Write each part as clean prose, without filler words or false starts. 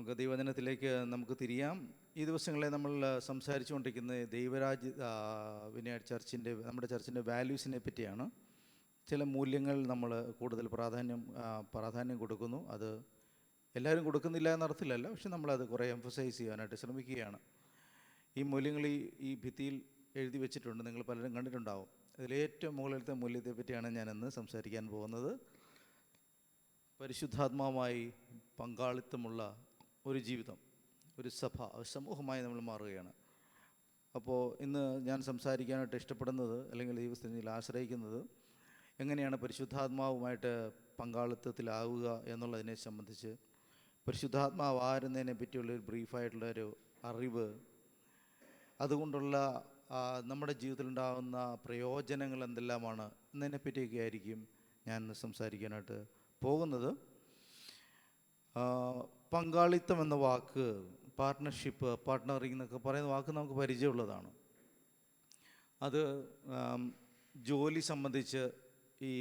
നമുക്ക് ദൈവവചനത്തിലേക്ക് നമുക്ക് തിരിയാം. ഈ ദിവസങ്ങളിൽ നമ്മൾ സംസാരിച്ചുകൊണ്ടിരിക്കുന്നത് ദൈവരാജ്യ വിനയഡ് ചർച്ചിൻ്റെ നമ്മുടെ ചർച്ചിൻ്റെ വാല്യൂസിനെ പറ്റിയാണ്. ചില മൂല്യങ്ങൾ നമ്മൾ കൂടുതൽ പ്രാധാന്യം കൊടുക്കുന്നു. അത് എല്ലാവരും കൊടുക്കുന്നില്ല എന്നർത്ഥത്തിലല്ല, പക്ഷെ നമ്മളത് കുറേ എംഫസൈസ് ചെയ്യാനായിട്ട് ശ്രമിക്കുകയാണ്. ഈ മൂല്യങ്ങൾ ഈ ഭിത്തിയിൽ എഴുതി വെച്ചിട്ടുണ്ട്, നിങ്ങൾ പലരും കണ്ടിട്ടുണ്ടാവും. അതിലേറ്റവും മുകളിലത്തെ മൂല്യത്തെ പറ്റിയാണ് ഞാനിന്ന് സംസാരിക്കാൻ പോകുന്നത്. പരിശുദ്ധാത്മാവുമായി പങ്കാളിത്തമുള്ള ഒരു ജീവിതം, ഒരു സഭ, സമൂഹമായി നമ്മൾ മാറുകയാണ്. അപ്പോൾ ഇന്ന് ഞാൻ സംസാരിക്കാനായിട്ട് ഇഷ്ടപ്പെടുന്നത്, അല്ലെങ്കിൽ ദൈവസ്ഥിതിയിൽ ആശ്രയിക്കുന്നത്, എങ്ങനെയാണ് പരിശുദ്ധാത്മാവുമായിട്ട് പങ്കാളിത്തത്തിലാവുക എന്നുള്ളതിനെ സംബന്ധിച്ച്, പരിശുദ്ധാത്മാവ് ആരുന്നതിനെ പറ്റിയുള്ളൊരു ബ്രീഫായിട്ടുള്ളൊരു അറിവ്, അതുകൊണ്ടുള്ള നമ്മുടെ ജീവിതത്തിലുണ്ടാകുന്ന പ്രയോജനങ്ങൾ എന്തെല്ലാമാണ് എന്നതിനെ പറ്റിയൊക്കെ ആയിരിക്കും ഞാൻ സംസാരിക്കാനായിട്ട് പോകുന്നത്. പങ്കാളിത്തം എന്ന വാക്ക്, പാർട്ട്ണർഷിപ്പ്, പാർട്ട്ണറിങ് എന്നൊക്കെ പറയുന്ന വാക്ക് നമുക്ക് പരിചയമുള്ളതാണ്. അത് ജോലി സംബന്ധിച്ച് ഈ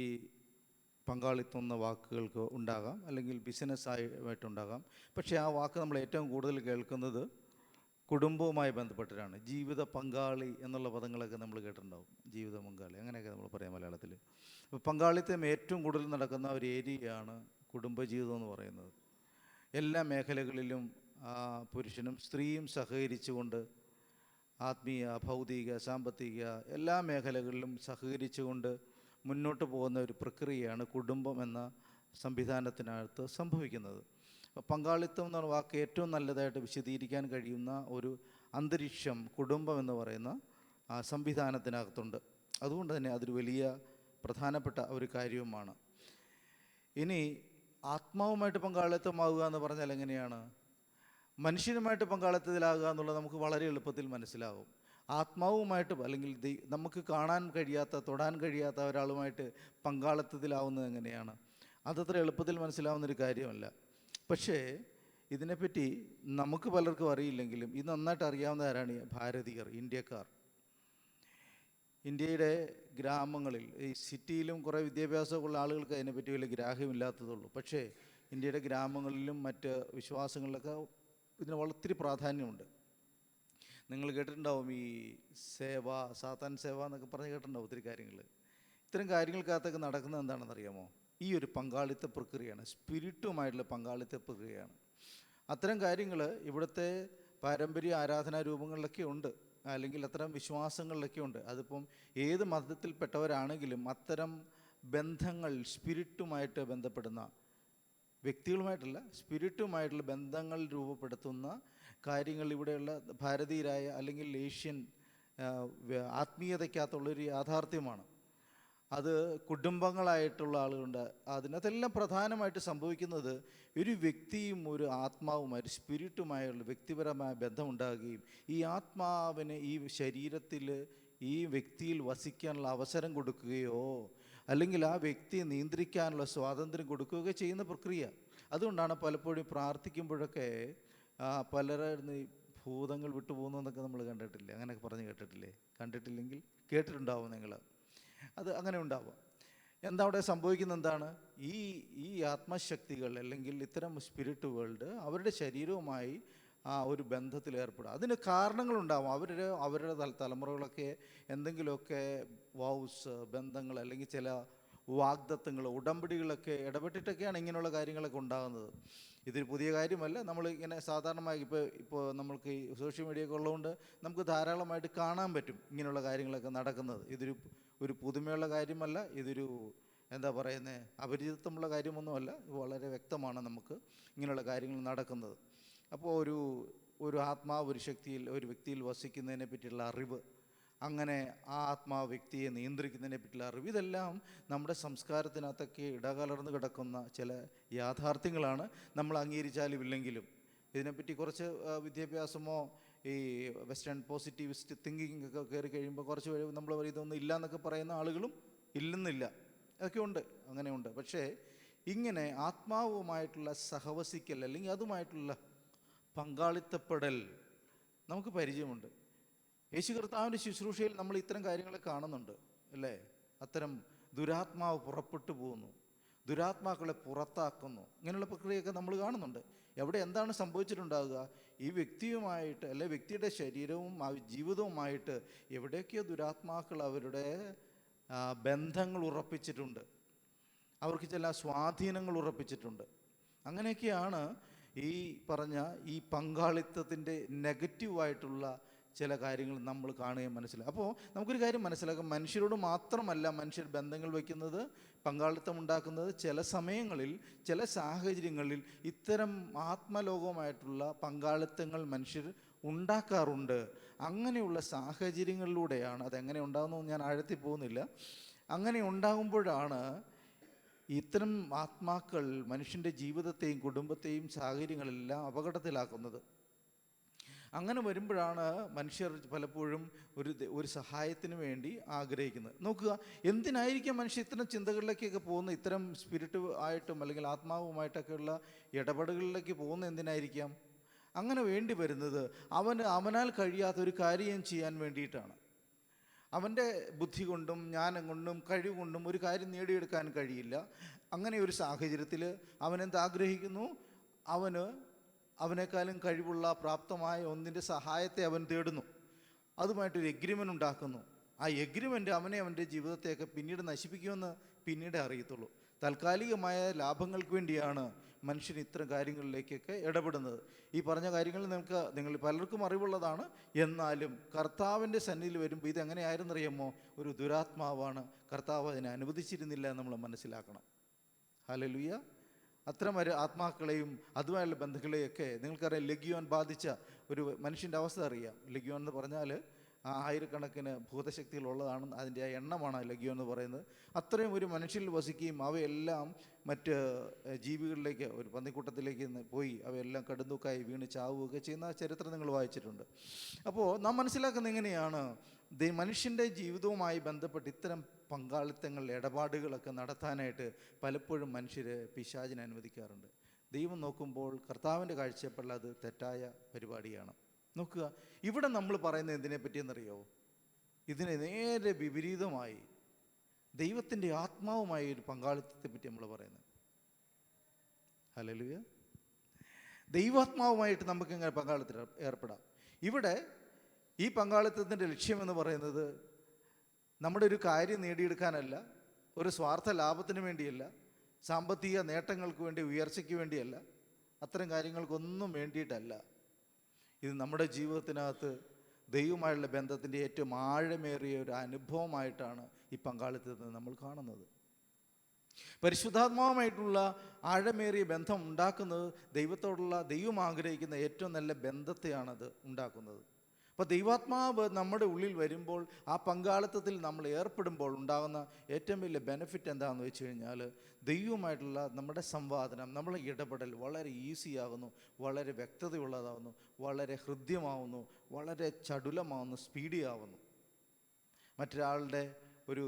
പങ്കാളിത്തം എന്ന വാക്കുകൾക്ക് ഉണ്ടാകാം, അല്ലെങ്കിൽ ബിസിനസ്സായിട്ടുണ്ടാകാം. പക്ഷേ ആ വാക്ക് നമ്മൾ ഏറ്റവും കൂടുതൽ കേൾക്കുന്നത് കുടുംബവുമായി ബന്ധപ്പെട്ടിട്ടാണ്. ജീവിത പങ്കാളി എന്നുള്ള പദങ്ങളൊക്കെ നമ്മൾ കേട്ടിട്ടുണ്ടാവും. ജീവിത പങ്കാളി അങ്ങനെയൊക്കെ നമ്മൾ പറയാം മലയാളത്തിൽ. അപ്പോൾ പങ്കാളിത്തം ഏറ്റവും കൂടുതൽ നടക്കുന്ന ഒരു ഏരിയയാണ് കുടുംബജീവിതം എന്ന് പറയുന്നത്. എല്ലാ മേഖലകളിലും പുരുഷനും സ്ത്രീയും സഹകരിച്ചുകൊണ്ട്, ആത്മീയ, ഭൗതിക, സാമ്പത്തിക എല്ലാ മേഖലകളിലും സഹകരിച്ചുകൊണ്ട് മുന്നോട്ട് പോകുന്ന ഒരു പ്രക്രിയയാണ് കുടുംബം എന്ന സംവിധാനത്തിനകത്ത് സംഭവിക്കുന്നത്. പങ്കാളിത്തം എന്ന വാക്ക് ഏറ്റവും നല്ലതായിട്ട് വിശദീകരിക്കാൻ കഴിയുന്ന ഒരു അന്തരീക്ഷം കുടുംബം എന്ന് പറയുന്ന ആ സംവിധാനത്തിനകത്തുണ്ട്. അതുകൊണ്ട് തന്നെ അതൊരു വലിയ പ്രധാനപ്പെട്ട ഒരു കാര്യവുമാണ്. ഇനി ആത്മാവുമായിട്ട് പങ്കാളിത്തമാവുക എന്ന് പറഞ്ഞാൽ എങ്ങനെയാണ്? മനുഷ്യനുമായിട്ട് പങ്കാളിത്തത്തിലാകുക എന്നുള്ളത് നമുക്ക് വളരെ എളുപ്പത്തിൽ മനസ്സിലാകും. ആത്മാവുമായിട്ട്, അല്ലെങ്കിൽ നമുക്ക് കാണാൻ കഴിയാത്ത, തൊടാൻ കഴിയാത്ത ഒരാളുമായിട്ട് പങ്കാളിത്തത്തിലാവുന്നത് എങ്ങനെയാണ്? അതത്ര എളുപ്പത്തിൽ മനസ്സിലാവുന്നൊരു കാര്യമല്ല. പക്ഷേ ഇതിനെപ്പറ്റി നമുക്ക് പലർക്കും അറിയില്ലെങ്കിലും ഇത് നന്നായിട്ട് അറിയാവുന്ന ആരാണ്? ഭാരതീയർ, ഇന്ത്യക്കാർ. ഇന്ത്യയുടെ ഗ്രാമങ്ങളിൽ, ഈ സിറ്റിയിലും കുറേ വിദ്യാഭ്യാസമുള്ള ആളുകൾക്ക് അതിനെപ്പറ്റി വലിയ ഗ്രാഹ്യമില്ലാത്തതുള്ളൂ. പക്ഷേ ഇന്ത്യയുടെ ഗ്രാമങ്ങളിലും മറ്റ് വിശ്വാസങ്ങളിലൊക്കെ ഇതിന് ഒത്തിരി പ്രാധാന്യമുണ്ട്. നിങ്ങൾ കേട്ടിട്ടുണ്ടാവും ഈ സേവ, സാത്താൻ സേവ എന്നൊക്കെ പറഞ്ഞ് കേട്ടിട്ടുണ്ടാവും ഒത്തിരി കാര്യങ്ങൾ. ഇത്തരം കാര്യങ്ങൾക്കകത്തൊക്കെ നടക്കുന്നത് എന്താണെന്നറിയാമോ? ഈ ഒരു പങ്കാളിത്ത പ്രക്രിയയാണ്, സ്പിരിറ്റുമായിട്ടുള്ള പങ്കാളിത്ത പ്രക്രിയയാണ്. അത്തരം കാര്യങ്ങൾ ഇവിടുത്തെ പാരമ്പര്യ ആരാധനാ രൂപങ്ങളിലൊക്കെ ഉണ്ട്, അല്ലെങ്കിൽ അത്തരം വിശ്വാസങ്ങളിലൊക്കെ ഉണ്ട്. അതിപ്പം ഏത് മതത്തിൽപ്പെട്ടവരാണെങ്കിലും അത്തരം ബന്ധങ്ങൾ, സ്പിരിറ്റുമായിട്ട് ബന്ധപ്പെടുന്ന, വ്യക്തികളുമായിട്ടല്ല, സ്പിരിറ്റുമായിട്ടുള്ള ബന്ധങ്ങൾ രൂപപ്പെടുത്തുന്ന കാര്യങ്ങൾ ഇവിടെയുള്ള ഭാരതീയരായ അല്ലെങ്കിൽ ഏഷ്യൻ ആത്മീയതയ്ക്കകത്തുള്ളൊരു യാഥാർത്ഥ്യമാണ്. അത് കുടുംബങ്ങളായിട്ടുള്ള ആളുകളുണ്ട്. അതിനകത്തെല്ലാം പ്രധാനമായിട്ട് സംഭവിക്കുന്നത് ഒരു വ്യക്തിയും ഒരു ആത്മാവുമായി, ഒരു സ്പിരിറ്റുമായുള്ള വ്യക്തിപരമായ ബന്ധമുണ്ടാകുകയും ഈ ആത്മാവിന് ഈ ശരീരത്തിൽ, ഈ വ്യക്തിയിൽ വസിക്കാനുള്ള അവസരം കൊടുക്കുകയോ അല്ലെങ്കിൽ ആ വ്യക്തിയെ നിയന്ത്രിക്കാനുള്ള സ്വാതന്ത്ര്യം കൊടുക്കുകയോ ചെയ്യുന്ന പ്രക്രിയ. അതുകൊണ്ടാണ് പലപ്പോഴും പ്രാർത്ഥിക്കുമ്പോഴൊക്കെ പലരുടെ ഭൂതങ്ങൾ വിട്ടുപോകുന്നു എന്നൊക്കെ നമ്മൾ കണ്ടിട്ടില്ലേ? അങ്ങനെയൊക്കെ പറഞ്ഞ് കേട്ടിട്ടില്ലേ? കണ്ടിട്ടില്ലെങ്കിൽ കേട്ടിട്ടുണ്ടാവും നിങ്ങൾ. അത് അങ്ങനെ ഉണ്ടാവുക. എന്താ അവിടെ സംഭവിക്കുന്നത്? എന്താണ്? ഈ ആത്മശക്തികൾ അല്ലെങ്കിൽ ഇത്തരം സ്പിരിറ്റ് വേൾഡ് അവരുടെ ശരീരവുമായി ഒരു ബന്ധത്തിൽ ഏർപ്പെടുക. അതിന് കാരണങ്ങളുണ്ടാവും. അവരുടെ തലമുറകളൊക്കെ എന്തെങ്കിലുമൊക്കെ വൗസ്, ബന്ധങ്ങൾ, അല്ലെങ്കിൽ ചില വാഗ്ദത്തങ്ങൾ, ഉടമ്പടികളൊക്കെ ഇടപെട്ടിട്ടൊക്കെയാണ് ഇങ്ങനെയുള്ള കാര്യങ്ങളൊക്കെ ഉണ്ടാകുന്നത്. ഇതൊരു പുതിയ കാര്യമല്ല. നമ്മൾ ഇങ്ങനെ സാധാരണമായി ഇപ്പോൾ നമ്മൾക്ക് ഈ സോഷ്യൽ മീഡിയ ഒക്കെ ഉള്ളതുകൊണ്ട് നമുക്ക് ധാരാളമായിട്ട് കാണാൻ പറ്റും ഇങ്ങനെയുള്ള കാര്യങ്ങളൊക്കെ നടക്കുന്നത്. ഇതൊരു പുതുമയുള്ള കാര്യമല്ല, ഇതൊരു എന്താ പറയുന്നത്, അപരിചിതത്വമുള്ള കാര്യമൊന്നുമല്ല. വളരെ വ്യക്തമാണ് നമുക്ക് ഇങ്ങനെയുള്ള കാര്യങ്ങൾ നടക്കുന്നത്. അപ്പോൾ ഒരു ആത്മാവ് ഒരു വ്യക്തിയിൽ വസിക്കുന്നതിനെ പറ്റിയുള്ള അറിവ്, അങ്ങനെ ആ ആത്മാവ് വ്യക്തിയെ നിയന്ത്രിക്കുന്നതിനെ പറ്റിയുള്ള അറിവ്, ഇതെല്ലാം നമ്മുടെ സംസ്കാരത്തിനകത്തൊക്കെ ഇടകലർന്ന് കിടക്കുന്ന ചില യാഥാർത്ഥ്യങ്ങളാണ്. നമ്മൾ അംഗീകരിച്ചാലും ഇല്ലെങ്കിലും ഇതിനെപ്പറ്റി കുറച്ച് വിദ്യാഭ്യാസമോ ഈ വെസ്റ്റേൺ പോസിറ്റിവിസ്റ്റ് തിങ്കിങ് ഒക്കെ കയറി കഴിയുമ്പോൾ കുറച്ച് നമ്മൾ ഇതൊന്നും ഇല്ല എന്നൊക്കെ പറയുന്ന ആളുകളും ഇല്ലെന്നില്ല, അതൊക്കെ ഉണ്ട്, അങ്ങനെയുണ്ട്. പക്ഷേ ഇങ്ങനെ ആത്മാവുമായിട്ടുള്ള സഹവസിക്കൽ, അല്ലെങ്കിൽ അതുമായിട്ടുള്ള പങ്കാളിത്തപ്പെടൽ നമുക്ക് പരിചയമുണ്ട്. യേശു കർത്താവിൻ്റെ ശുശ്രൂഷയിൽ നമ്മൾ ഇത്തരം കാര്യങ്ങൾ കാണുന്നുണ്ട്, അല്ലേ? അത്തരം ദുരാത്മാവ് പുറപ്പെട്ടു പോകുന്നു. ദുരാത്മാക്കളെ പുറത്താക്കുന്നു. ഇങ്ങനെയുള്ള പ്രക്രിയയൊക്കെ നമ്മൾ കാണുന്നുണ്ട്. എവിടെ എന്താണ് സംഭവിച്ചിട്ടുണ്ടാകുക? ഈ വ്യക്തിയുമായിട്ട് അല്ലെ വ്യക്തിയുടെ ശരീരവും ജീവിതവുമായിട്ട് എവിടെയൊക്കെയോ ദുരാത്മാക്കൾ അവരുടെ ബന്ധങ്ങൾ ഉറപ്പിച്ചിട്ടുണ്ട്, അവർക്ക് ചില സ്വാധീനങ്ങൾ ഉറപ്പിച്ചിട്ടുണ്ട്. അങ്ങനെയൊക്കെയാണ് ഈ പറഞ്ഞ ഈ പങ്കാളിത്തത്തിൻ്റെ നെഗറ്റീവായിട്ടുള്ള ചില കാര്യങ്ങൾ നമ്മൾ കാണുകയും മനസ്സിലാക്കും. അപ്പോൾ നമുക്കൊരു കാര്യം മനസ്സിലാക്കാം, മനുഷ്യരോട് മാത്രമല്ല മനുഷ്യർ ബന്ധങ്ങൾ വയ്ക്കുന്നത്, പങ്കാളിത്തം ഉണ്ടാക്കുന്നത്. ചില സമയങ്ങളിൽ ചില സാഹചര്യങ്ങളിൽ ഇത്തരം ആത്മലോകവുമായിട്ടുള്ള പങ്കാളിത്തങ്ങൾ മനുഷ്യർ ഉണ്ടാക്കാറുണ്ട്. അങ്ങനെയുള്ള സാഹചര്യങ്ങളിലൂടെയാണ്, അതെങ്ങനെ ഉണ്ടാകുന്നു ഞാൻ ആഴത്തിൽ പോകുന്നില്ല, അങ്ങനെ ഉണ്ടാകുമ്പോഴാണ് ഇത്തരം ആത്മാക്കൾ മനുഷ്യൻ്റെ ജീവിതത്തെയും കുടുംബത്തെയും സാഹചര്യങ്ങളെല്ലാം അപകടത്തിലാക്കുന്നത്. അങ്ങനെ വരുമ്പോഴാണ് മനുഷ്യർ പലപ്പോഴും ഒരു സഹായത്തിന് വേണ്ടി ആഗ്രഹിക്കുന്നത്. നോക്കുക, എന്തിനായിരിക്കും മനുഷ്യർ ഇത്തരം ചിന്തകളിലേക്കൊക്കെ പോകുന്നത്? ഇത്തരം സ്പിരിറ്റ് ആയിട്ടും അല്ലെങ്കിൽ ആത്മാവുമായിട്ടൊക്കെയുള്ള ഇടപെടലുകളിലേക്ക് പോകുന്നത് എന്തിനായിരിക്കാം? അങ്ങനെ വേണ്ടി വരുന്നത് അവനാൽ കഴിയാത്ത ഒരു കാര്യം ചെയ്യാൻ വേണ്ടിയിട്ടാണ്. അവൻ്റെ ബുദ്ധി കൊണ്ടും ജ്ഞാനം കൊണ്ടും കഴിവ് കൊണ്ടും ഒരു കാര്യം നേടിയെടുക്കാൻ കഴിയില്ല. അങ്ങനെ ഒരു സാഹചര്യത്തിൽ അവനെന്താഗ്രഹിക്കുന്നു? അവനേക്കാളും കഴിവുള്ള പ്രാപ്തമായ ഒന്നിൻ്റെ സഹായത്തെ അവൻ തേടുന്നു. അതുമായിട്ടൊരു എഗ്രിമെൻ്റ് ഉണ്ടാക്കുന്നു. ആ എഗ്രിമെൻ്റ് അവൻ്റെ ജീവിതത്തെയൊക്കെ പിന്നീട് നശിപ്പിക്കുമെന്ന് പിന്നീട് അറിയത്തുള്ളൂ. താൽക്കാലികമായ ലാഭങ്ങൾക്ക് വേണ്ടിയാണ് മനുഷ്യൻ ഇത്തരം കാര്യങ്ങളിലേക്കൊക്കെ ഇടപെടുന്നത്. ഈ പറഞ്ഞ കാര്യങ്ങൾ നിങ്ങൾ പലർക്കും അറിവുള്ളതാണ്. എന്നാലും കർത്താവിൻ്റെ സന്നിധിയിൽ വരുമ്പോൾ ഇതെങ്ങനെയായിരുന്നറിയാമോ? ഒരു ദുരാത്മാവാണ്. കർത്താവ് അതിനെ അനുവദിച്ചിരുന്നില്ല എന്ന് നമ്മൾ മനസ്സിലാക്കണം. ഹല്ലേലൂയ. അത്തരം ആത്മാക്കളെയും അതുമായുള്ള ബന്ധുക്കളെയൊക്കെ നിങ്ങൾക്കറിയാം. ലഗ്യോൻ ബാധിച്ച ഒരു മനുഷ്യൻ്റെ അവസ്ഥ അറിയാം. ലഗ്യോൻ എന്ന് പറഞ്ഞാൽ ആയിരക്കണക്കിന് ഭൂതശക്തികളുള്ളതാണ്, അതിൻ്റെ ആ എണ്ണമാണ് ലഗ്യോൻ എന്ന് പറയുന്നത്. അത്രയും ഒരു മനുഷ്യനിൽ വസിക്കുകയും അവയെല്ലാം മറ്റ് ജീവികളിലേക്ക്, ഒരു പന്നിക്കൂട്ടത്തിലേക്ക് പോയി അവയെല്ലാം കടുന്തൂക്കായി വീണ് ചാവുകയൊക്കെ ചെയ്യുന്ന ചരിത്രം നിങ്ങൾ വായിച്ചിട്ടുണ്ട്. അപ്പോൾ നാം മനസ്സിലാക്കുന്നത് എങ്ങനെയാണ്? മനുഷ്യൻ്റെ ജീവിതവുമായി ബന്ധപ്പെട്ട് ഇത്തരം പങ്കാളിത്തങ്ങൾ, ഇടപാടുകളൊക്കെ നടത്താനായിട്ട് പലപ്പോഴും മനുഷ്യർ പിശാചിനെ അനുവദിക്കാറുണ്ട്. ദൈവം നോക്കുമ്പോൾ കർത്താവിൻ്റെ കാഴ്ചപ്പാടിൽ അത് തെറ്റായ പരിപാടിയാണ്. നോക്കുക, ഇവിടെ നമ്മൾ പറയുന്നത് എന്തിനെ പറ്റിയെന്നറിയോ? ഇതിനെ നേരെ വിപരീതമായി ദൈവത്തിൻ്റെ ആത്മാവുമായി ഒരു പങ്കാളിത്തത്തെ പറ്റി നമ്മൾ പറയുന്നത്. ഹല്ലേലൂയ. ദൈവാത്മാവുമായിട്ട് നമുക്ക് എങ്ങനെ പങ്കാളിത്തത്തിൽ ഏർപ്പെടാം? ഇവിടെ ഈ പങ്കാളിത്തത്തിൻ്റെ ലക്ഷ്യമെന്ന് പറയുന്നത് നമ്മുടെ ഒരു കാര്യം നേടിയെടുക്കാനല്ല, ഒരു സ്വാർത്ഥ ലാഭത്തിന് വേണ്ടിയല്ല, സാമ്പത്തിക നേട്ടങ്ങൾക്ക് വേണ്ടി, ഉയർച്ചയ്ക്ക് വേണ്ടിയല്ല, അത്തരം കാര്യങ്ങൾക്കൊന്നും വേണ്ടിയിട്ടല്ല. ഇത് നമ്മുടെ ജീവിതത്തിനകത്ത് ദൈവമായുള്ള ബന്ധത്തിൻ്റെ ഏറ്റവും ആഴമേറിയ ഒരു അനുഭവമായിട്ടാണ് ഈ പങ്കാളിത്തത്തെ നമ്മൾ കാണുന്നത്. പരിശുദ്ധാത്മാവുമായിട്ടുള്ള ആഴമേറിയ ബന്ധം ഉണ്ടാക്കുന്നത് ദൈവം ആഗ്രഹിക്കുന്ന ഏറ്റവും നല്ല ബന്ധത്തെയാണത് ഉണ്ടാക്കുന്നത്. അപ്പോൾ ദൈവാത്മാവ് നമ്മുടെ ഉള്ളിൽ വരുമ്പോൾ, ആ പങ്കാളിത്തത്തിൽ നമ്മൾ ഏർപ്പെടുമ്പോൾ ഉണ്ടാകുന്ന ഏറ്റവും വലിയ ബെനിഫിറ്റ് എന്താണെന്ന് വെച്ച് കഴിഞ്ഞാൽ, ദൈവവുമായിട്ടുള്ള നമ്മുടെ സംവാദനം, നമ്മളെ ഇടപെടൽ വളരെ ഈസിയാകുന്നു, വളരെ വ്യക്തതയുള്ളതാകുന്നു, വളരെ ഹൃദ്യമാവുന്നു, വളരെ ചടുലമാവുന്നു, സ്പീഡിയാവുന്നു. മറ്റൊരാളുടെ ഒരു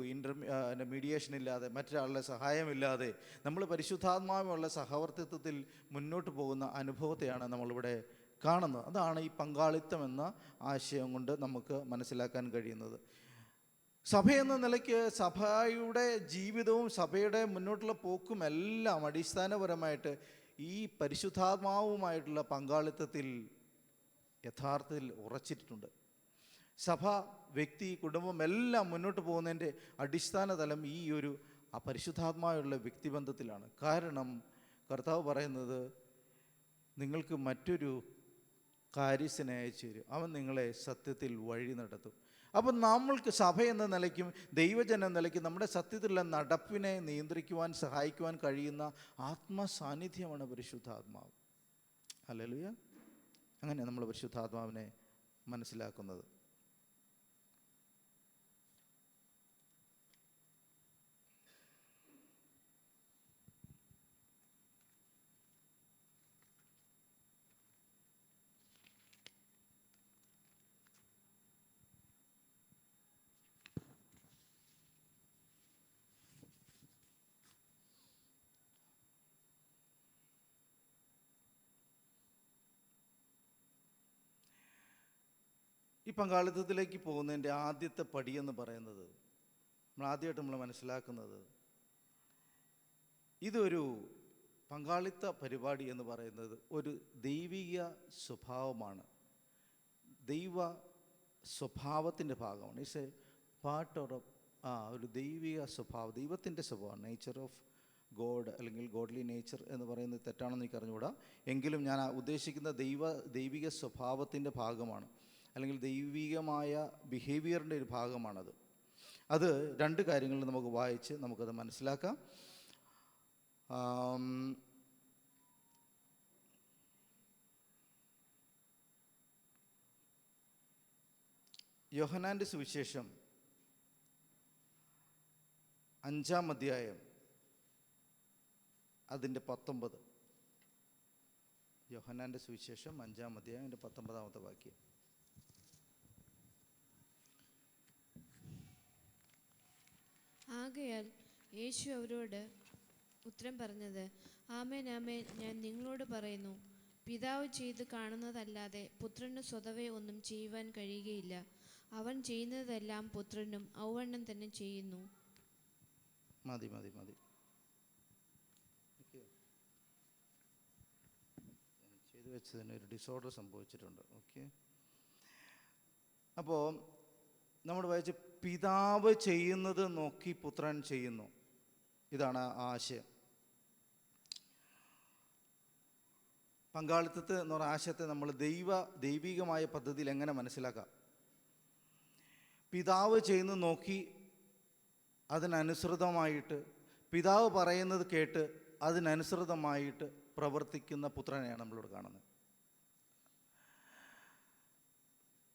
മീഡിയേഷൻ ഇല്ലാതെ, മറ്റൊരാളുടെ സഹായമില്ലാതെ നമ്മൾ പരിശുദ്ധാത്മാവുള്ള സഹവർത്തിത്വത്തിൽ മുന്നോട്ട് പോകുന്ന അനുഭവത്തെയാണ് നമ്മളിവിടെ കാണുന്നത്. അതാണ് ഈ പങ്കാളിത്തം എന്ന ആശയം കൊണ്ട് നമുക്ക് മനസ്സിലാക്കാൻ കഴിയുന്നത്. സഭയെന്ന നിലയ്ക്ക് സഭയുടെ ജീവിതവും സഭയുടെ മുന്നോട്ടുള്ള പോക്കും എല്ലാം അടിസ്ഥാനപരമായിട്ട് ഈ പരിശുദ്ധാത്മാവുമായിട്ടുള്ള പങ്കാളിത്തത്തിൽ യഥാർത്ഥത്തിൽ ഉറച്ചിട്ടുണ്ട്. സഭ, വ്യക്തി, കുടുംബം എല്ലാം മുന്നോട്ട് പോകുന്നതിൻ്റെ അടിസ്ഥാന തലം ഈ ഒരു പരിശുദ്ധാത്മാവുള്ള വ്യക്തിബന്ധത്തിലാണ്. കാരണം കർത്താവ് പറയുന്നത്, നിങ്ങൾക്ക് മറ്റൊരു കാര്യസ്ഥനെ അയച്ചു തരും, അവൻ നിങ്ങളെ സത്യത്തിൽ വഴി നടത്തും. അപ്പം നമ്മൾക്ക് സഭ എന്ന നിലയ്ക്കും ദൈവജന നിലയ്ക്കും നമ്മുടെ സത്യത്തിലുള്ള നടപ്പിനെ നിയന്ത്രിക്കുവാൻ സഹായിക്കുവാൻ കഴിയുന്ന ആത്മസാന്നിധ്യമാണ് പരിശുദ്ധാത്മാവ്. ഹല്ലേലൂയ. അങ്ങനെ നമ്മൾ പരിശുദ്ധാത്മാവിനെ മനസ്സിലാക്കുന്നത്. ഈ പങ്കാളിത്തത്തിലേക്ക് പോകുന്നതിൻ്റെ ആദ്യത്തെ പടിയെന്ന് പറയുന്നത്, ആദ്യമായിട്ട് നമ്മൾ മനസ്സിലാക്കുന്നത്, ഇതൊരു പങ്കാളിത്ത പരിപാടി എന്ന് പറയുന്നത് ഒരു ദൈവിക സ്വഭാവമാണ്, ദൈവ സ്വഭാവത്തിൻ്റെ ഭാഗമാണ്. ഇറ്റ്സ് എ പാർട്ട് ഓർ ഒരു ദൈവിക സ്വഭാവം, ദൈവത്തിൻ്റെ സ്വഭാവം, നേച്ചർ ഓഫ് ഗോഡ് അല്ലെങ്കിൽ ഗോഡ്ലി നേച്ചർ എന്ന് പറയുന്നത് തെറ്റാണെന്ന് എനിക്ക് അറിഞ്ഞുകൂടാ. എങ്കിലും ഞാൻ ഉദ്ദേശിക്കുന്ന ദൈവിക സ്വഭാവത്തിൻ്റെ ഭാഗമാണ്, അല്ലെങ്കിൽ ദൈവികമായ ബിഹേവിയറിൻ്റെ ഒരു ഭാഗമാണത്. അത് രണ്ട് കാര്യങ്ങൾ നമുക്ക് വായിച്ച് നമുക്കത് മനസ്സിലാക്കാം. യോഹന്നാൻ്റെ സുവിശേഷം 5-ാം അധ്യായം അതിൻ്റെ 19. യോഹന്നാൻ്റെ സുവിശേഷം 5-ാം അധ്യായം അതിൻ്റെ 19-ാമത്തെ വാക്യം. ആകയാൽ യേശു അവരോട് ഉത്തരം പറഞ്ഞത്, ആമേൻ ആമേൻ ഞാൻ നിങ്ങളോട് പറയുന്നു, പിതാവ് ചെയ്ത് കാണുന്നതല്ലാതെ പുത്രന് സ്വതവേ ഒന്നും ചെയ്യുവാൻ കഴിയുകയില്ല. അവൻ ചെയ്യുന്നതെല്ലാം പുത്രനും ഔവണ്ണം തന്നെ ചെയ്യുന്നു. മതി മതി മതി ചെയ്തു വെച്ചതിന് ഒരു ഡിസോർഡർ സംഭവിച്ചിട്ടുണ്ട്. ഓക്കെ, അപ്പോൾ നമ്മൾ വായിച്ച് പിതാവ് ചെയ്യുന്നത് നോക്കി പുത്രൻ ചെയ്യുന്നു. ഇതാണ് ആശയം. പങ്കാളിത്തത്തെ എന്ന് പറയുന്ന ആശയത്തെ നമ്മൾ ദൈവികമായ പദ്ധതിയിൽ എങ്ങനെ മനസ്സിലാക്കാം? പിതാവ് ചെയ്യുന്നത് നോക്കി അതിനനുസൃതമായിട്ട്, പിതാവ് പറയുന്നത് കേട്ട് അതിനനുസൃതമായിട്ട് പ്രവർത്തിക്കുന്ന പുത്രനെയാണ് നമ്മളിവിടെ കാണുന്നത്.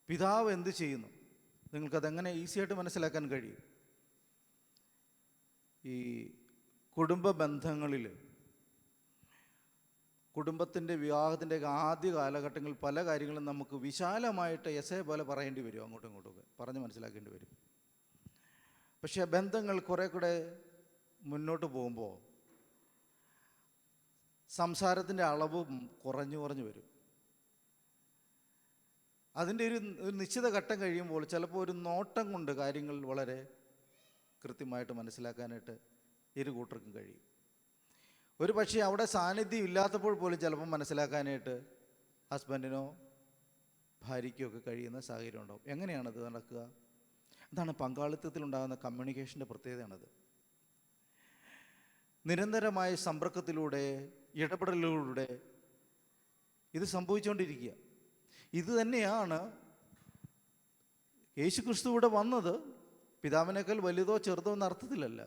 പിതാവ് എന്ത് ചെയ്യുന്നു നിങ്ങൾക്കതെങ്ങനെ ഈസിയായിട്ട് മനസ്സിലാക്കാൻ കഴിയും? ഈ കുടുംബ ബന്ധങ്ങളിൽ, കുടുംബത്തിൻ്റെ വിവാഹത്തിൻ്റെ ആദ്യ കാലഘട്ടങ്ങളിൽ പല കാര്യങ്ങളും നമുക്ക് വിശാലമായിട്ട് എസ്സേ പോലെ പറയേണ്ടി വരും, അങ്ങോട്ടും ഇങ്ങോട്ടുമൊക്കെ പറഞ്ഞ് മനസ്സിലാക്കേണ്ടി വരും. പക്ഷേ ബന്ധങ്ങൾ കുറേ കൂടെ മുന്നോട്ട് പോകുമ്പോൾ സംസാരത്തിൻ്റെ അളവും കുറഞ്ഞു വരും. അതിൻ്റെ ഒരു നിശ്ചിത ഘട്ടം കഴിയുമ്പോൾ ചിലപ്പോൾ ഒരു നോട്ടം കൊണ്ട് കാര്യങ്ങൾ വളരെ കൃത്യമായിട്ട് മനസ്സിലാക്കാനായിട്ട് ഇരു കൂട്ടർക്കും കഴിയും. ഒരു പക്ഷേ അവിടെ സാന്നിധ്യം ഇല്ലാത്തപ്പോൾ പോലും ചിലപ്പോൾ മനസ്സിലാക്കാനായിട്ട് ഹസ്ബൻഡിനോ ഭാര്യയ്ക്കോ ഒക്കെ കഴിയുന്ന സാഹചര്യം ഉണ്ടാവും. എങ്ങനെയാണത് നടക്കുക? അതാണ് പങ്കാളിത്തത്തിലുണ്ടാകുന്ന കമ്മ്യൂണിക്കേഷൻ്റെ പ്രത്യേകതയാണത്. നിരന്തരമായ സമ്പർക്കത്തിലൂടെ, ഇടപെടലിലൂടെ ഇത് സംഭവിച്ചുകൊണ്ടിരിക്കുക. ഇത് തന്നെയാണ് യേശുക്രിസ്തു ഇവിടെ വന്നത്. പിതാവിനേക്കാൾ വലുതോ ചെറുതോ എന്ന അർത്ഥത്തിലല്ല,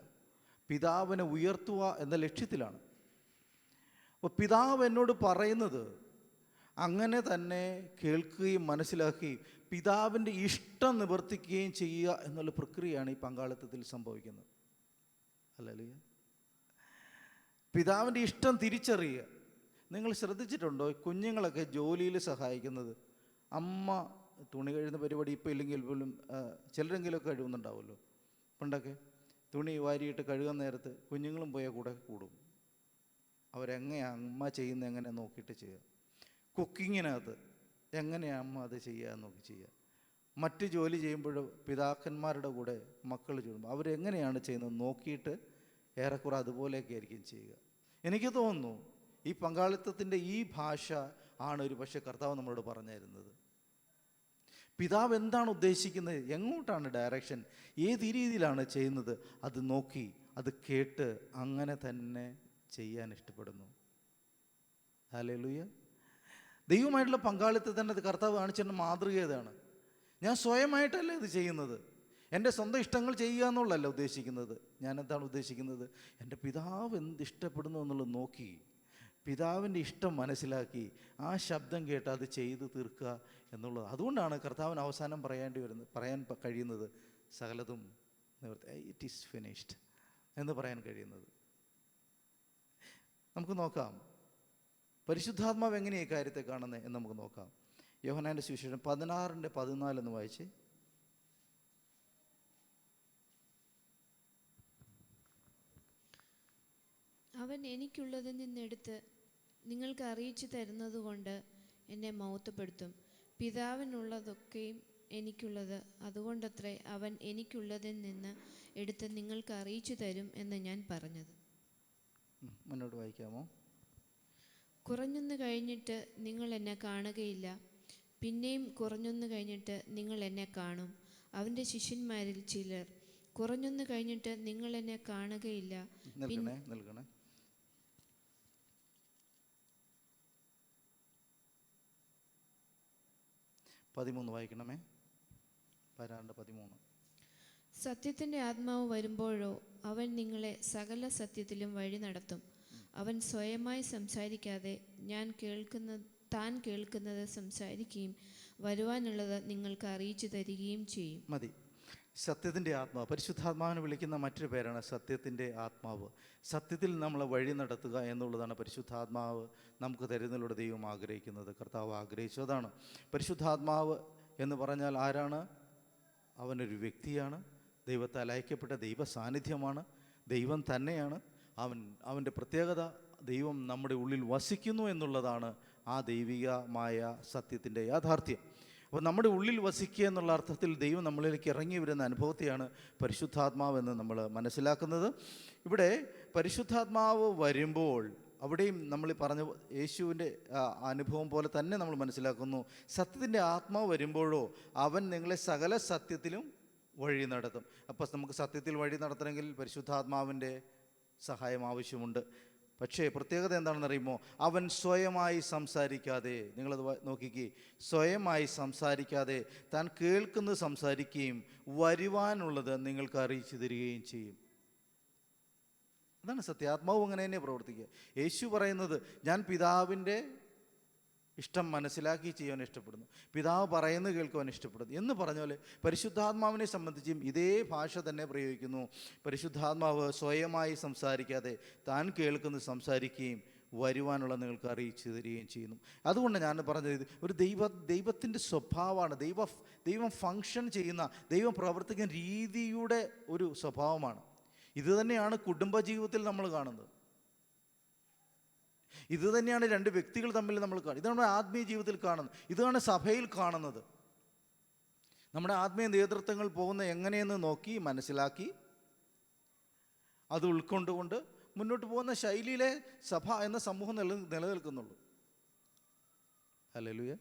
പിതാവിനെ ഉയർത്തുക എന്ന ലക്ഷ്യത്തിലാണ്. അപ്പോൾ പിതാവ് എന്നോട് പറയുന്നത് അങ്ങനെ തന്നെ കേൾക്കുകയും മനസ്സിലാക്കുകയും പിതാവിൻ്റെ ഇഷ്ടം നിവർത്തിക്കുകയും ചെയ്യുക എന്നുള്ള പ്രക്രിയയാണ് ഈ പങ്കാളിത്തത്തിൽ സംഭവിക്കുന്നത്. ഹല്ലേലൂയ. പിതാവിൻ്റെ ഇഷ്ടം തിരിച്ചറിയുക. നിങ്ങൾ ശ്രദ്ധിച്ചിട്ടുണ്ടോ, കുഞ്ഞുങ്ങളൊക്കെ ജോലിയിൽ സഹായിക്കുന്നത്? അമ്മ തുണി കഴുകുന്ന പരിപാടി ഇപ്പോൾ ഇല്ലെങ്കിൽ പോലും ചിലരെങ്കിലുമൊക്കെ കഴുകുന്നുണ്ടാവുമല്ലോ. പണ്ടൊക്കെ തുണി വാരിയിട്ട് കഴുകാൻ നേരത്ത് കുഞ്ഞുങ്ങളും പോയാൽ കൂടെ കൂടും. അവരെങ്ങനെയാണ് അമ്മ ചെയ്യുന്നത് എങ്ങനെ നോക്കിയിട്ട് ചെയ്യുക. കുക്കിങ്ങിനകത്ത് എങ്ങനെയാണ് അമ്മ അത് ചെയ്യുക നോക്കി ചെയ്യുക. മറ്റ് ജോലി ചെയ്യുമ്പോൾ പിതാക്കന്മാരുടെ കൂടെ മക്കൾ ചെയ്യുമ്പോൾ അവരെങ്ങനെയാണ് ചെയ്യുന്നത് നോക്കിയിട്ട് ഏറെക്കുറെ അതുപോലെയൊക്കെ ആയിരിക്കും ചെയ്യുക. എനിക്ക് തോന്നുന്നു ഈ പങ്കാളിത്തത്തിൻ്റെ ഈ ഭാഷ ആണ് ഒരു പക്ഷേ കർത്താവ് നമ്മളോട് പറഞ്ഞു തരുന്നത്. പിതാവ് എന്താണ് ഉദ്ദേശിക്കുന്നത്, എങ്ങോട്ടാണ് ഡയറക്ഷൻ, ഏത് രീതിയിലാണ് ചെയ്യുന്നത്, അത് നോക്കി അത് കേട്ട് അങ്ങനെ തന്നെ ചെയ്യാൻ ഇഷ്ടപ്പെടുന്നു. ഹല്ലേലൂയ. ദൈവമായിട്ടുള്ള പങ്കാളിത്തത്തിൻ്റെ അത് കർത്താവ് കാണിച്ചിട്ട് മാതൃക ഏതാണ്? ഞാൻ സ്വയമായിട്ടല്ല ഇത് ചെയ്യുന്നത്, എൻ്റെ സ്വന്തം ഇഷ്ടങ്ങൾ ചെയ്യുക എന്നുള്ളതല്ല ഉദ്ദേശിക്കുന്നത്. ഞാൻ എന്താണ് ഉദ്ദേശിക്കുന്നത്? എൻ്റെ പിതാവ് എന്ത് ഇഷ്ടപ്പെടുന്നു എന്നുള്ളത് നോക്കി, പിതാവിൻ്റെ ഇഷ്ടം മനസ്സിലാക്കി ആ ശബ്ദം കേട്ട് അത് ചെയ്ത് തീർക്കുക എന്നുള്ളത്. അതുകൊണ്ടാണ് കർത്താവിന് അവസാനം പറയാൻ കഴിയുന്നത് സകലതും ഇറ്റ് ഈസ് ഫിനിഷ്ഡ് എന്ന് പറയാൻ കഴിയുന്നത്. നമുക്ക് നോക്കാം പരിശുദ്ധാത്മാവ് എങ്ങനെയാണ് ഈ കാര്യത്തെ കാണുന്നത് എന്ന് നമുക്ക് നോക്കാം. യോഹന്നാൻ്റെ സുവിശേഷം 16:14 എന്ന് വായിച്ച്. അവൻ എനിക്കുള്ളതിൽ നിന്നെടുത്ത് നിങ്ങൾക്ക് അറിയിച്ചു തരുന്നത് കൊണ്ട് എന്നെ മഹത്വപ്പെടുത്തും. പിതാവിനുള്ളതൊക്കെയും എനിക്കുള്ളത്, അതുകൊണ്ടത്രേ അവൻ എനിക്കുള്ളതിൽ നിന്ന് എടുത്ത് നിങ്ങൾക്ക് അറിയിച്ചു തരും എന്ന് ഞാൻ പറഞ്ഞത്. മുന്നോട്ട് വായിക്കാമോ? കുറഞ്ഞൊന്നു കഴിഞ്ഞിട്ട് നിങ്ങൾ എന്നെ കാണുകയില്ല, പിന്നെയും കുറഞ്ഞൊന്നു കഴിഞ്ഞിട്ട് നിങ്ങൾ എന്നെ കാണും. അവൻ്റെ ശിഷ്യന്മാരിൽ ചിലർ, കുറഞ്ഞൊന്നു കഴിഞ്ഞിട്ട് നിങ്ങൾ എന്നെ കാണുകയില്ല. നിൽക്കണേ 13 വായിക്കണമേ. 13. സത്യത്തിൻ്റെ ആത്മാവ് വരുമ്പോഴോ അവൻ നിങ്ങളെ സകല സത്യത്തിലും വഴി നടത്തും. അവൻ സ്വയമായി സംസാരിക്കാതെ താൻ കേൾക്കുന്നത് സംസാരിക്കുകയും വരുവാനുള്ളത് നിങ്ങൾക്ക് അറിയിച്ചു തരികയും ചെയ്യും. മതി. സത്യത്തിൻ്റെ ആത്മാവ്, പരിശുദ്ധാത്മാവിനെ വിളിക്കുന്ന മറ്റൊരു പേരാണ് സത്യത്തിൻ്റെ ആത്മാവ്. സത്യത്തിൽ നമ്മളെ വഴി നടത്തുക എന്നുള്ളതാണ് പരിശുദ്ധാത്മാവ് നമുക്ക് തരുന്നതിലൂടെ ദൈവം ആഗ്രഹിക്കുന്നത്. കർത്താവ് ആഗ്രഹിച്ചതാണ്. പരിശുദ്ധാത്മാവ് എന്ന് പറഞ്ഞാൽ ആരാണ്? അവനൊരു വ്യക്തിയാണ്, ദൈവത്താൽ അയക്കപ്പെട്ട ദൈവ സാന്നിധ്യമാണ്, ദൈവം തന്നെയാണ്. അവൻ്റെ പ്രത്യേകത ദൈവം നമ്മുടെ ഉള്ളിൽ വസിക്കുന്നു എന്നുള്ളതാണ് ആ ദൈവികമായ സത്യത്തിൻ്റെ യാഥാർത്ഥ്യം. അപ്പോൾ നമ്മുടെ ഉള്ളിൽ വസിക്കുക എന്നുള്ള അർത്ഥത്തിൽ ദൈവം നമ്മളിലേക്ക് ഇറങ്ങി വരുന്ന അനുഭവത്തെയാണ് പരിശുദ്ധാത്മാവെന്ന് നമ്മൾ മനസ്സിലാക്കുന്നത്. ഇവിടെ പരിശുദ്ധാത്മാവ് വരുമ്പോൾ അവിടെയും നമ്മൾ പറഞ്ഞ യേശുവിൻ്റെ അനുഭവം പോലെ തന്നെ നമ്മൾ മനസ്സിലാക്കുന്നു. സത്യത്തിൻ്റെ ആത്മാവ് വരുമ്പോഴോ അവൻ നിങ്ങളെ സകല സത്യത്തിലും വഴി നടത്തും. അപ്പോൾ നമുക്ക് സത്യത്തിൽ വഴി നടത്തണമെങ്കിൽ പരിശുദ്ധാത്മാവിൻ്റെ സഹായം ആവശ്യമുണ്ട്. പക്ഷേ പ്രത്യേകത എന്താണെന്ന് അറിയുമോ? അവൻ സ്വയമായി സംസാരിക്കാതെ, നിങ്ങളത് നോക്കിക്കേ, സ്വയമായി സംസാരിക്കാതെ താൻ കേൾക്കുന്നത് സംസാരിക്കുകയും വരുവാനുള്ളത് നിങ്ങൾക്ക് അറിയിച്ചു തരികയും ചെയ്യും. അതാണ് സത്യം. ആത്മാവ് അങ്ങനെ തന്നെ പ്രവർത്തിക്കുക. യേശു പറയുന്നത്, ഞാൻ പിതാവിൻ്റെ ഇഷ്ടം മനസ്സിലാക്കി ചെയ്യാൻ ഇഷ്ടപ്പെടുന്നു, പിതാവ് പറയുന്നത് കേൾക്കുവാൻ ഇഷ്ടപ്പെടുന്നു എന്ന് പറഞ്ഞ പോലെ പരിശുദ്ധാത്മാവിനെ സംബന്ധിച്ചും ഇതേ ഭാഷ തന്നെ പ്രയോഗിക്കുന്നു. പരിശുദ്ധാത്മാവ് സ്വയമായി സംസാരിക്കാതെ താൻ കേൾക്കുന്നത് സംസാരിക്കുകയും വരുവാനുള്ള നിങ്ങൾക്ക് അറിയിച്ചു തരികയും ചെയ്യുന്നു. അതുകൊണ്ട് ഞാൻ പറഞ്ഞത് ഒരു ദൈവത്തിൻ്റെ സ്വഭാവമാണ്. ദൈവം ഫങ്ഷൻ ചെയ്യുന്ന, ദൈവം പ്രവർത്തിക്കുന്ന രീതിയുടെ ഒരു സ്വഭാവമാണ്. ഇത് തന്നെയാണ് കുടുംബജീവിതത്തിൽ നമ്മൾ കാണുന്നത്. ഇത് തന്നെയാണ് രണ്ട് വ്യക്തികൾ തമ്മിൽ നമ്മൾ കാണുന്നത്. ഇതാണ് ആത്മീയ ജീവിതത്തിൽ കാണുന്നത്. ഇതാണ് സഭയിൽ കാണുന്നത്. നമ്മുടെ ആത്മീയ നേതൃത്വങ്ങൾ പോകുന്ന എങ്ങനെയെന്ന് നോക്കി മനസ്സിലാക്കി അത് ഉൾക്കൊണ്ടുകൊണ്ട് മുന്നോട്ട് പോകുന്ന ശൈലിയിലെ സഭ എന്ന സമൂഹം നിലനിൽക്കുന്നുള്ളൂ. ഹല്ലേലൂയ.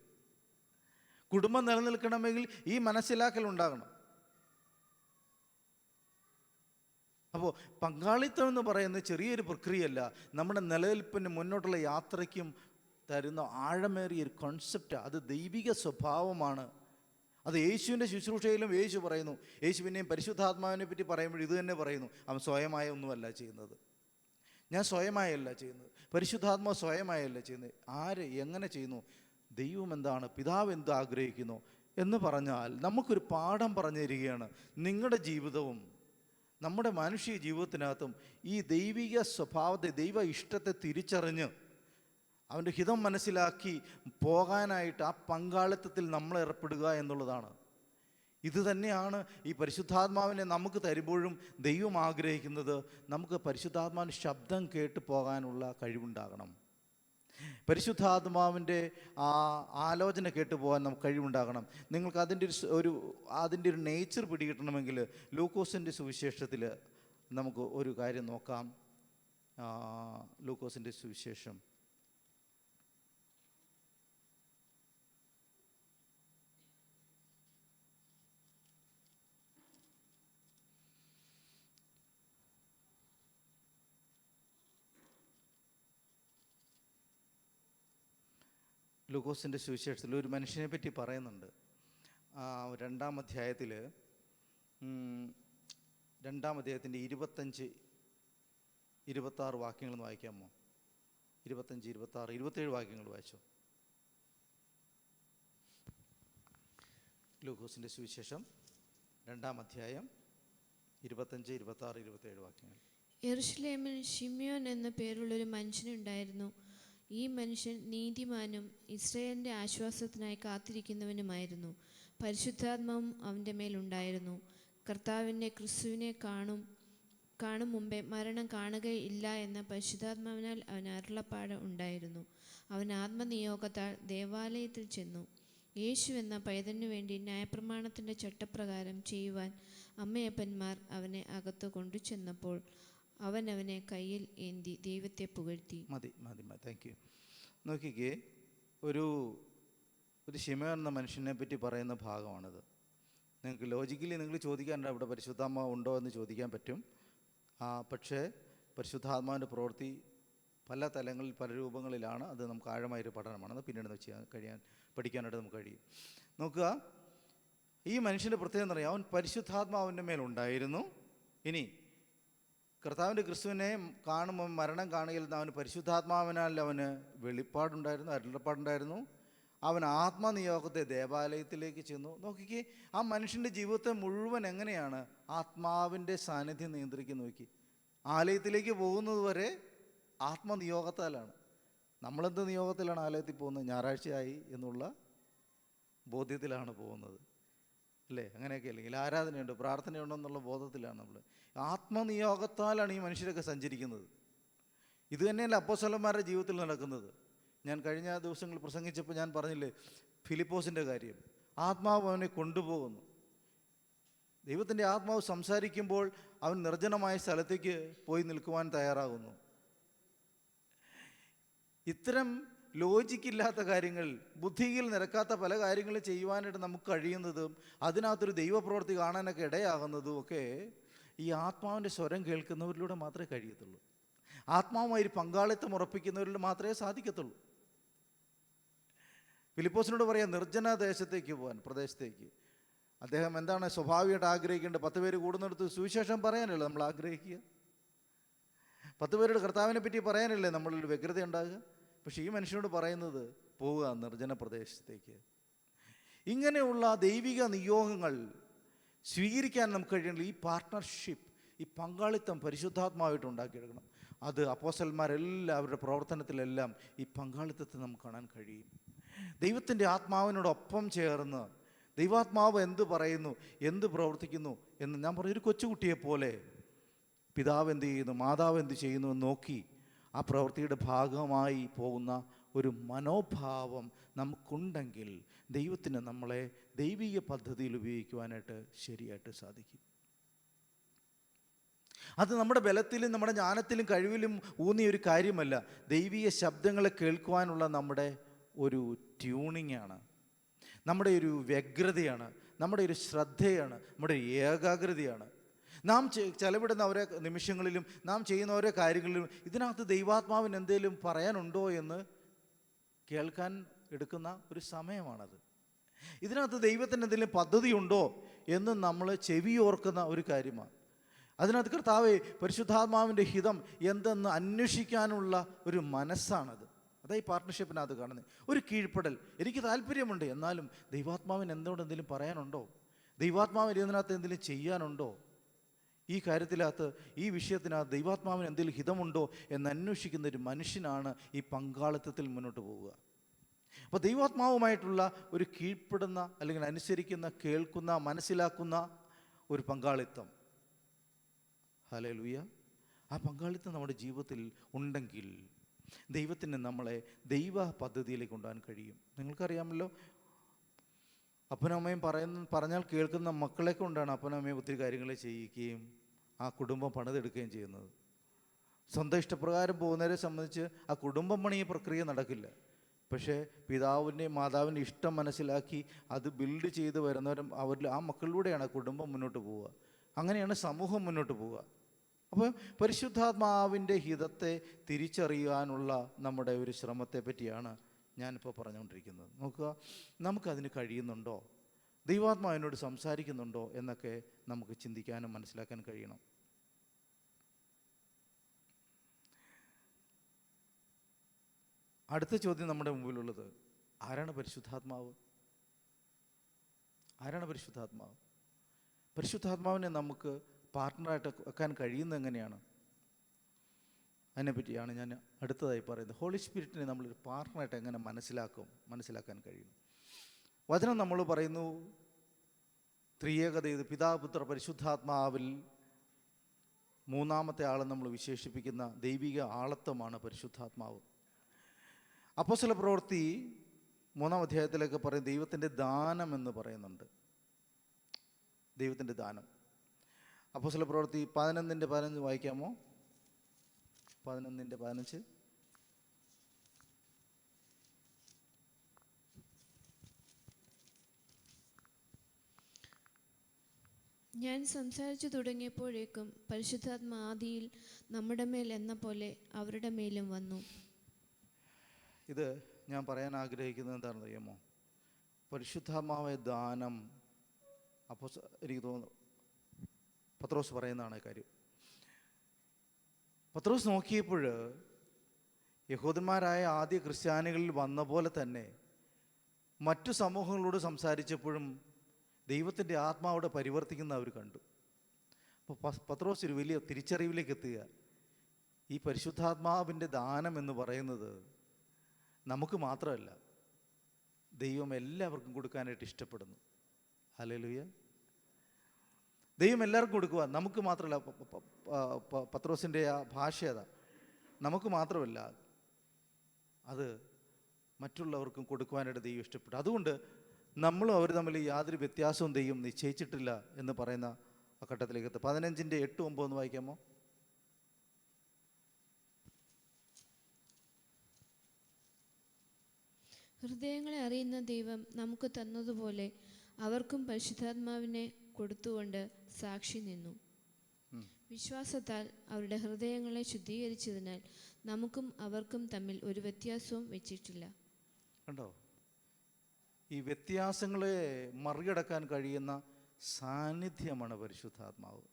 കുടുംബം നിലനിൽക്കണമെങ്കിൽ ഈ മനസ്സിലാക്കൽ ഉണ്ടാകണം. അപ്പോൾ പങ്കാളിത്തം എന്ന് പറയുന്നത് ചെറിയൊരു പ്രക്രിയയല്ല, നമ്മുടെ നിലനിൽപ്പിന് മുന്നോട്ടുള്ള യാത്രയ്ക്കും തരുന്ന ആഴമേറിയ ഒരു കോൺസെപ്റ്റാണ്. അത് ദൈവിക സ്വഭാവമാണ്. അത് യേശുവിൻ്റെ ശുശ്രൂഷയിലും യേശു പറയുന്നു. യേശു പിന്നെയും പരിശുദ്ധാത്മാവിനെ പറ്റി പറയുമ്പോൾ ഇത് തന്നെ പറയുന്നു, അവൻ സ്വയമായ ഒന്നുമല്ല ചെയ്യുന്നത്. ഞാൻ സ്വയമായല്ല ചെയ്യുന്നത്, പരിശുദ്ധാത്മാവ് സ്വയമായല്ല ചെയ്യുന്നത്. ആര് എങ്ങനെ ചെയ്യുന്നു? ദൈവം എന്താണ്, പിതാവ് എന്ത് ആഗ്രഹിക്കുന്നു എന്ന് പറഞ്ഞാൽ നമുക്കൊരു പാഠം പറഞ്ഞു തരികയാണ്. നിങ്ങളുടെ ജീവിതവും നമ്മുടെ മാനുഷിക ജീവിതത്തിനകത്തും ഈ ദൈവിക സ്വഭാവത്തെ, ദൈവ ഇഷ്ടത്തെ തിരിച്ചറിഞ്ഞ് അവൻ്റെ ഹിതം മനസ്സിലാക്കി പോകാനായിട്ട് ആ പങ്കാളിത്തത്തിൽ നമ്മൾ ഏർപ്പെടുക എന്നുള്ളതാണ്. ഇത് തന്നെയാണ് ഈ പരിശുദ്ധാത്മാവിനെ നമുക്ക് തരുമ്പോഴും ദൈവം ആഗ്രഹിക്കുന്നത്. നമുക്ക് പരിശുദ്ധാത്മാവിൻ്റെ ശബ്ദം കേട്ട് പോകാനുള്ള കഴിവുണ്ടാകണം. പരിശുദ്ധാത്മാവിൻ്റെ ആ ആലോചന കേട്ടു പോകാൻ നമുക്ക് കഴിവുണ്ടാകണം. നിങ്ങൾക്ക് അതിൻ്റെ ഒരു നേച്ചർ പിടികിട്ടണമെങ്കിൽ ലൂക്കോസിൻ്റെ സുവിശേഷത്തിൽ നമുക്ക് ഒരു കാര്യം നോക്കാം. ലൂക്കോസിൻ്റെ സുവിശേഷം ലൂക്കോസിൻ്റെ സുവിശേഷത്തിൽ ഒരു മനുഷ്യനെ പറ്റി പറയുന്നുണ്ട്. 2-ാം അധ്യായത്തിൽ 2-ാം അധ്യായത്തിൻ്റെ 25-26 വാക്യങ്ങളൊന്ന് വായിക്കാമോ? 25, 26, 27 വാക്യങ്ങൾ വായിച്ചോ. ലൂക്കോസിൻ്റെ സുവിശേഷം 2-ാം അധ്യായം 25, 26, 27 വാക്യങ്ങൾ. യെരൂശലേമിൽ ശിമ്യോൻ എന്ന പേരുള്ളൊരു മനുഷ്യനുണ്ടായിരുന്നു. ഈ മനുഷ്യൻ നീതിമാനും ഇസ്രായേലിൻ്റെ ആശ്വാസത്തിനായി കാത്തിരിക്കുന്നവനുമായിരുന്നു. പരിശുദ്ധാത്മാവും അവൻ്റെ മേലുണ്ടായിരുന്നു. കർത്താവിൻ്റെ ക്രിസ്തുവിനെ കാണും മുമ്പേ മരണം കാണുകയില്ല എന്ന പരിശുദ്ധാത്മാവിനാൽ അവന് അരുളപ്പാട് ഉണ്ടായിരുന്നു. അവൻ ആത്മനിയോഗത്താൽ ദേവാലയത്തിൽ ചെന്നു. യേശു എന്ന പൈതലിനു വേണ്ടി ന്യായപ്രമാണത്തിൻ്റെ ചട്ടപ്രകാരം ചെയ്യുവാൻ അമ്മയപ്പന്മാർ അവനെ അകത്ത് കൊണ്ടുചെന്നപ്പോൾ അവൻ അവനെ കയ്യിൽ ഏന്തി ദൈവത്തെ പുകഴ്ത്തി. മതി മതി മതി, താങ്ക് യു. നോക്കിക്കേ, ഒരു ശിമയോൻ എന്ന മനുഷ്യനെ പറ്റി പറയുന്ന ഭാഗമാണിത്. നിങ്ങൾക്ക് ലോജിക്കലി നിങ്ങൾ ചോദിക്കാനുണ്ട് അവിടെ പരിശുദ്ധാത്മാവ് ഉണ്ടോ എന്ന് ചോദിക്കാൻ പറ്റും. പക്ഷേ പരിശുദ്ധാത്മാവിൻ്റെ പ്രവൃത്തി പല തലങ്ങളിൽ പല രൂപങ്ങളിലാണ്. അത് നമുക്ക് ആഴമായൊരു പഠനമാണ്. അത് പിന്നീട് പഠിക്കാനായിട്ട് നമുക്ക് കഴിയും. നോക്കുക, ഈ മനുഷ്യൻ്റെ പ്രത്യേകത എന്ന് പറയാം, അവൻ പരിശുദ്ധാത്മാവിൻ്റെ മേലുണ്ടായിരുന്നു. ഇനി കർത്താവിൻ്റെ ക്രിസ്തുവിനെ കാണുമ്പോൾ മരണം കാണുകയിൽ അവന് പരിശുദ്ധാത്മാവിനാൽ അവന് വെളിപ്പാടുണ്ടായിരുന്നു, അരുളപ്പാടുണ്ടായിരുന്നു. അവൻ ആത്മനിയോഗത്തെ ദേവാലയത്തിലേക്ക് ചെന്നു. നോക്കിക്കേ, ആ മനുഷ്യൻ്റെ ജീവിതത്തെ മുഴുവൻ എങ്ങനെയാണ് ആത്മാവിൻ്റെ സാന്നിധ്യം നിയന്ത്രിക്കുന്നു. നോക്കി, ആലയത്തിലേക്ക് പോകുന്നത് വരെ ആത്മനിയോഗത്താലാണ്. നമ്മളെന്ത് നിയോഗത്തിലാണ് ആലയത്തിൽ പോകുന്നത്? ഞായറാഴ്ചയായി എന്നുള്ള ബോധ്യത്തിലാണ് പോകുന്നത്, അല്ലേ? അങ്ങനെയൊക്കെ അല്ലെങ്കിൽ ആരാധനയുണ്ട്, പ്രാർത്ഥനയുണ്ടെന്നുള്ള ബോധത്തിലാണ് നമ്മൾ. ആത്മനിയോഗത്താലാണ് ഈ മനുഷ്യരൊക്കെ സഞ്ചരിക്കുന്നത്. ഇത് തന്നെയല്ല അപ്പോസ്തലന്മാരുടെ ജീവിതത്തിൽ നടക്കുന്നത്. ഞാൻ കഴിഞ്ഞ ദിവസങ്ങളിൽ പ്രസംഗിച്ചപ്പോൾ ഞാൻ പറഞ്ഞില്ലേ ഫിലിപ്പോസിൻ്റെ കാര്യം. ആത്മാവ് അവനെ കൊണ്ടുപോകുന്നു. ദൈവത്തിൻ്റെ ആത്മാവ് സംസാരിക്കുമ്പോൾ അവൻ നിർജ്ജനമായ സ്ഥലത്തേക്ക് പോയി നിൽക്കുവാൻ തയ്യാറാകുന്നു. ഇത്തരം ലോജിക്കില്ലാത്ത കാര്യങ്ങൾ, ബുദ്ധിയിൽ നിരക്കാത്ത പല കാര്യങ്ങൾ ചെയ്യുവാനായിട്ട് നമുക്ക് കഴിയുന്നതും അതിനകത്തൊരു ദൈവപ്രവൃത്തി കാണാനൊക്കെ ഇടയാകുന്നതും ഒക്കെ ഈ ആത്മാവിൻ്റെ സ്വരം കേൾക്കുന്നവരിലൂടെ മാത്രമേ കഴിയത്തുള്ളൂ. ആത്മാവുമായി ഒരു പങ്കാളിത്തം ഉറപ്പിക്കുന്നവരിൽ മാത്രമേ സാധിക്കത്തുള്ളൂ. ഫിലിപ്പോസിനോട് പറയാം നിർജ്ജന ദേശത്തേക്ക് പോകാൻ, പ്രദേശത്തേക്ക്. അദ്ദേഹം എന്താണ് സ്വാഭാവികമായിട്ട് ആഗ്രഹിക്കേണ്ടത്? 10 പേര് കൂടുന്നിടത്ത് സുവിശേഷം പറയാനല്ലേ നമ്മൾ ആഗ്രഹിക്കുക? 10 പേരുടെ കർത്താവിനെ പറ്റി പറയാനല്ലേ നമ്മളിൽ വ്യഗ്രത ഉണ്ടാകുക? പക്ഷേ ഈ മനുഷ്യനോട് പറയുന്നത് പോവുക നിർജ്ജന പ്രദേശത്തേക്ക്. ഇങ്ങനെയുള്ള ദൈവിക നിയോഗങ്ങൾ സ്വീകരിക്കാൻ നമുക്ക് കഴിയണം. ഈ പാർട്ട്ണർഷിപ്പ്, ഈ പങ്കാളിത്തം പരിശുദ്ധാത്മാവായിട്ട് ഉണ്ടാക്കിയെടുക്കണം. അത് അപ്പോസ്തലന്മാരെല്ലാം അവരുടെ പ്രവർത്തനത്തിലെല്ലാം ഈ പങ്കാളിത്തത്തെ നമുക്ക് കാണാൻ കഴിയും. ദൈവത്തിൻ്റെ ആത്മാവിനോടൊപ്പം ചേർന്ന് ദൈവാത്മാവ് എന്ത് പറയുന്നു, എന്ത് പ്രവർത്തിക്കുന്നു എന്ന് ഞാൻ പറഞ്ഞു, ഒരു കൊച്ചുകുട്ടിയെപ്പോലെ പിതാവ് എന്ത് ചെയ്യുന്നു, മാതാവ് എന്ത് ചെയ്യുന്നു എന്ന് നോക്കി ആ പ്രവൃത്തിയുടെ ഭാഗമായി പോകുന്ന ഒരു മനോഭാവം നമുക്കുണ്ടെങ്കിൽ ദൈവത്തിന് നമ്മളെ ദൈവിക പദ്ധതിയിൽ ഉപയോഗിക്കുവാനായിട്ട് ശരിയായിട്ട് സാധിക്കും. അത് നമ്മുടെ ബലത്തിലും നമ്മുടെ ജ്ഞാനത്തിലും കഴിവിലും ഊന്നിയ ഒരു കാര്യമല്ല. ദൈവിക ശബ്ദങ്ങളെ കേൾക്കുവാനുള്ള നമ്മുടെ ഒരു ട്യൂണിങ്ങാണ്, നമ്മുടെ ഒരു വ്യഗ്രതയാണ്, നമ്മുടെ ഒരു ശ്രദ്ധയാണ്, നമ്മുടെ ഏകാഗ്രതയാണ്. നാം ചെലവിടുന്ന ഓരോ നിമിഷങ്ങളിലും നാം ചെയ്യുന്ന ഓരോ കാര്യങ്ങളിലും ഇതിനകത്ത് ദൈവാത്മാവിന് എന്തെങ്കിലും പറയാനുണ്ടോ എന്ന് കേൾക്കാൻ എടുക്കുന്ന ഒരു സമയമാണത്. ഇതിനകത്ത് ദൈവത്തിന് എന്തെങ്കിലും പദ്ധതിയുണ്ടോ എന്ന് നമ്മൾ ചെവിയോർക്കുന്ന ഒരു കാര്യമാണ്. അതിനകത്ത് കർത്താവേ പരിശുദ്ധാത്മാവിൻ്റെ ഹിതം എന്തെന്ന് അന്വേഷിക്കാനുള്ള ഒരു മനസ്സാണത്. അതായി പാർട്ട്ണർഷിപ്പിനകത്ത് കാണുന്നത് ഒരു കീഴ്പ്പെടൽ. എനിക്ക് താല്പര്യമുണ്ട്, എന്നാലും ദൈവാത്മാവിന് എന്തെങ്കിലും പറയാനുണ്ടോ, ദൈവാത്മാവിന് ഇതിനകത്ത് എന്തെങ്കിലും ചെയ്യാനുണ്ടോ, ഈ കാര്യത്തിനകത്ത് ഈ വിഷയത്തിനകത്ത് ദൈവാത്മാവിന് എന്തെങ്കിലും ഹിതമുണ്ടോ എന്ന് അന്വേഷിക്കുന്ന ഒരു മനുഷ്യനാണ് ഈ പങ്കാളിത്തത്തിൽ മുന്നോട്ട് പോവുക. അപ്പോൾ ദൈവാത്മാവുമായിട്ടുള്ള ഒരു കീഴ്പ്പെടുന്ന അല്ലെങ്കിൽ അനുസരിക്കുന്ന, കേൾക്കുന്ന, മനസ്സിലാക്കുന്ന ഒരു പങ്കാളിത്തം, ഹല്ലേലൂയ, ആ പങ്കാളിത്തം നമ്മുടെ ജീവിതത്തിൽ ഉണ്ടെങ്കിൽ ദൈവത്തിന് നമ്മളെ ദൈവ പദ്ധതിയിലേക്ക് കൊണ്ടുപോകാൻ കഴിയും. നിങ്ങൾക്കറിയാമല്ലോ, അപ്പനും അമ്മയും പറഞ്ഞാൽ കേൾക്കുന്ന മക്കളെ കൊണ്ടാണ് അപ്പനും അമ്മയും ഒത്തിരി കാര്യങ്ങൾ ചെയ്യിക്കുകയും ആ കുടുംബം പണിതെടുക്കുകയും ചെയ്യുന്നത്. സ്വന്തം ഇഷ്ടപ്രകാരം പോകുന്നവരെ സംബന്ധിച്ച് ആ കുടുംബം പണിയ പ്രക്രിയ നടക്കില്ല. പക്ഷേ പിതാവിൻ്റെയും മാതാവിൻ്റെ ഇഷ്ടം മനസ്സിലാക്കി അത് ബിൽഡ് ചെയ്ത് വരുന്നവരും അവരിൽ ആ മക്കളിലൂടെയാണ് കുടുംബം മുന്നോട്ട് പോവുക. അങ്ങനെയാണ് സമൂഹം മുന്നോട്ട് പോവുക. അപ്പോൾ പരിശുദ്ധാത്മാവിൻ്റെ ഹിതത്തെ തിരിച്ചറിയാനുള്ള നമ്മുടെ ഒരു ശ്രമത്തെ പറ്റിയാണ് ഞാനിപ്പോൾ പറഞ്ഞുകൊണ്ടിരിക്കുന്നത്. നോക്കുക, നമുക്കതിന് കഴിയുന്നുണ്ടോ, ദൈവാത്മാവിനോട് സംസാരിക്കുന്നുണ്ടോ എന്നൊക്കെ നമുക്ക് ചിന്തിക്കാനും മനസ്സിലാക്കാൻ കഴിയണം. അടുത്ത ചോദ്യം നമ്മുടെ മുമ്പിലുള്ളത്, ആരാണ് പരിശുദ്ധാത്മാവ്? ആരാണ് പരിശുദ്ധാത്മാവ്? പരിശുദ്ധാത്മാവിനെ നമുക്ക് പാർട്ട്ണറായിട്ട് വെക്കാൻ കഴിയുന്നത് എങ്ങനെയാണ്? അതിനെപ്പറ്റിയാണ് ഞാൻ അടുത്തതായി പറയുന്നത്. ഹോളി സ്പിരിറ്റിനെ നമ്മളൊരു പാർട്ട്ണറായിട്ട് എങ്ങനെ മനസ്സിലാക്കാൻ കഴിയും? വചനം നമ്മൾ പറയുന്നു ത്രിയേകത, ഇത് പിതാ പുത്ര പരിശുദ്ധാത്മാവിൽ മൂന്നാമത്തെ ആളെ നമ്മൾ വിശേഷിപ്പിക്കുന്ന ദൈവിക ആളത്വമാണ് പരിശുദ്ധാത്മാവ്. അപ്പോസ്തല പ്രവൃത്തി 3-ാം അധ്യായത്തിലൊക്കെ പറയും ദൈവത്തിൻ്റെ ദാനം എന്ന് പറയുന്നുണ്ട്. ദൈവത്തിൻ്റെ ദാനം. അപ്പോസ്തല പ്രവൃത്തി 11:15 വായിക്കാമോ? 11:15. ഞാൻ സംസാരിച്ചു തുടങ്ങിയപ്പോഴേക്കും പരിശുദ്ധാത്മ ആദിയിൽ നമ്മുടെ മേൽ എന്ന പോലെ അവരുടെ മേലും വന്നു. ഇത് ഞാൻ പറയാൻ ആഗ്രഹിക്കുന്നത് എന്താണെന്ന് അറിയാമോ? പരിശുദ്ധാത്മാവായ ദാനം എനിക്ക് തോന്നുന്നു പത്രോസ് പറയുന്നതാണ് കാര്യം. പത്രോസ് നോക്കിയപ്പോൾ യഹൂദന്മാരായ ആദ്യ ക്രിസ്ത്യാനികളിൽ വന്ന പോലെ തന്നെ മറ്റു സമൂഹങ്ങളോട് സംസാരിച്ചപ്പോഴും ദൈവത്തിൻ്റെ ആത്മാവിടെ പരിവർത്തിക്കുന്ന അവർ കണ്ടു. അപ്പോൾ പത്രോസ് ഒരു വലിയ തിരിച്ചറിവിലേക്ക് എത്തുക. ഈ പരിശുദ്ധാത്മാവിൻ്റെ ദാനം എന്ന് പറയുന്നത് നമുക്ക് മാത്രമല്ല, ദൈവം എല്ലാവർക്കും കൊടുക്കാനായിട്ട് ഇഷ്ടപ്പെടുന്നു. ഹല്ലേലൂയ. ദൈവം എല്ലാവർക്കും കൊടുക്കുക, നമുക്ക് മാത്രമല്ല. പത്രോസിൻ്റെ ആ ഭാഷ അതാ, നമുക്ക് മാത്രമല്ല, അത് മറ്റുള്ളവർക്കും കൊടുക്കുവാനായിട്ട് ദൈവം ഇഷ്ടപ്പെട്ടു. അതുകൊണ്ട് നമ്മളും അവർ തമ്മിൽ യാതൊരു വ്യത്യാസവും ദൈവം നിശ്ചയിച്ചിട്ടില്ല എന്ന് പറയുന്ന ആ ഘട്ടത്തിലേക്ക് എത്തും. 15:8-9 ഒന്ന് വായിക്കാമോ? ഹൃദയങ്ങളെ അറിയുന്ന ദൈവം നമുക്ക് തന്നതുപോലെ അവർക്കും പരിശുദ്ധാത്മാവിനെ കൊടുത്തുകൊണ്ട് സാക്ഷി നിന്നു. വിശ്വാസത്താൽ അവരുടെ ഹൃദയങ്ങളെ ശുദ്ധീകരിച്ചതിനാൽ നമുക്കും അവർക്കും തമ്മിൽ ഒരു വ്യത്യാസവും വെച്ചിട്ടില്ല. കണ്ടോ? ഈ വ്യത്യാസങ്ങളെ മറികടക്കാൻ കഴിയുന്ന സാന്നിധ്യമാണ് പരിശുദ്ധാത്മാവ്.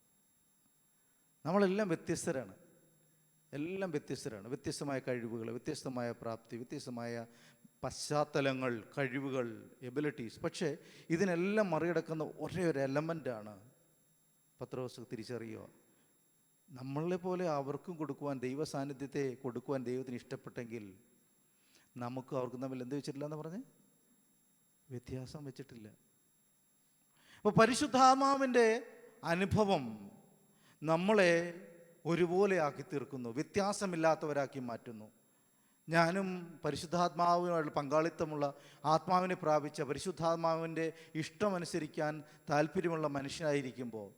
നമ്മളെല്ലാം വ്യത്യസ്തരാണ്, എല്ലാം വ്യത്യസ്തരാണ്. വ്യത്യസ്തമായ കഴിവുകൾ, വ്യത്യസ്തമായ പ്രാപ്തി, വ്യത്യസ്തമായ പശ്ചാത്തലങ്ങൾ, കഴിവുകൾ, എബിലിറ്റീസ്. പക്ഷേ ഇതിനെല്ലാം മറികടക്കുന്ന ഒരേ ഒരു എലമെൻ്റാണ് പത്രോസ് തിരിച്ചറിയുക. നമ്മളെ പോലെ അവർക്കും കൊടുക്കുവാൻ, ദൈവ സാന്നിധ്യത്തെ കൊടുക്കുവാൻ ദൈവത്തിന് ഇഷ്ടപ്പെട്ടെങ്കിൽ നമുക്ക് അവർക്കും തമ്മിൽ എന്ത് വെച്ചിട്ടില്ല എന്ന് പറഞ്ഞ് വ്യത്യാസം വെച്ചിട്ടില്ല. അപ്പോൾ പരിശുദ്ധാത്മാവിൻ്റെ അനുഭവം നമ്മളെ ഒരുപോലെ ആക്കി തീർക്കുന്നു, വ്യത്യാസമില്ലാത്തവരാക്കി മാറ്റുന്നു. ഞാനും പരിശുദ്ധാത്മാവുമായുള്ള പങ്കാളിത്തമുള്ള, ആത്മാവിനെ പ്രാപിച്ച, പരിശുദ്ധാത്മാവിൻ്റെ ഇഷ്ടമനുസരിക്കാൻ താല്പര്യമുള്ള മനുഷ്യനായിരിക്കുമ്പോൾ,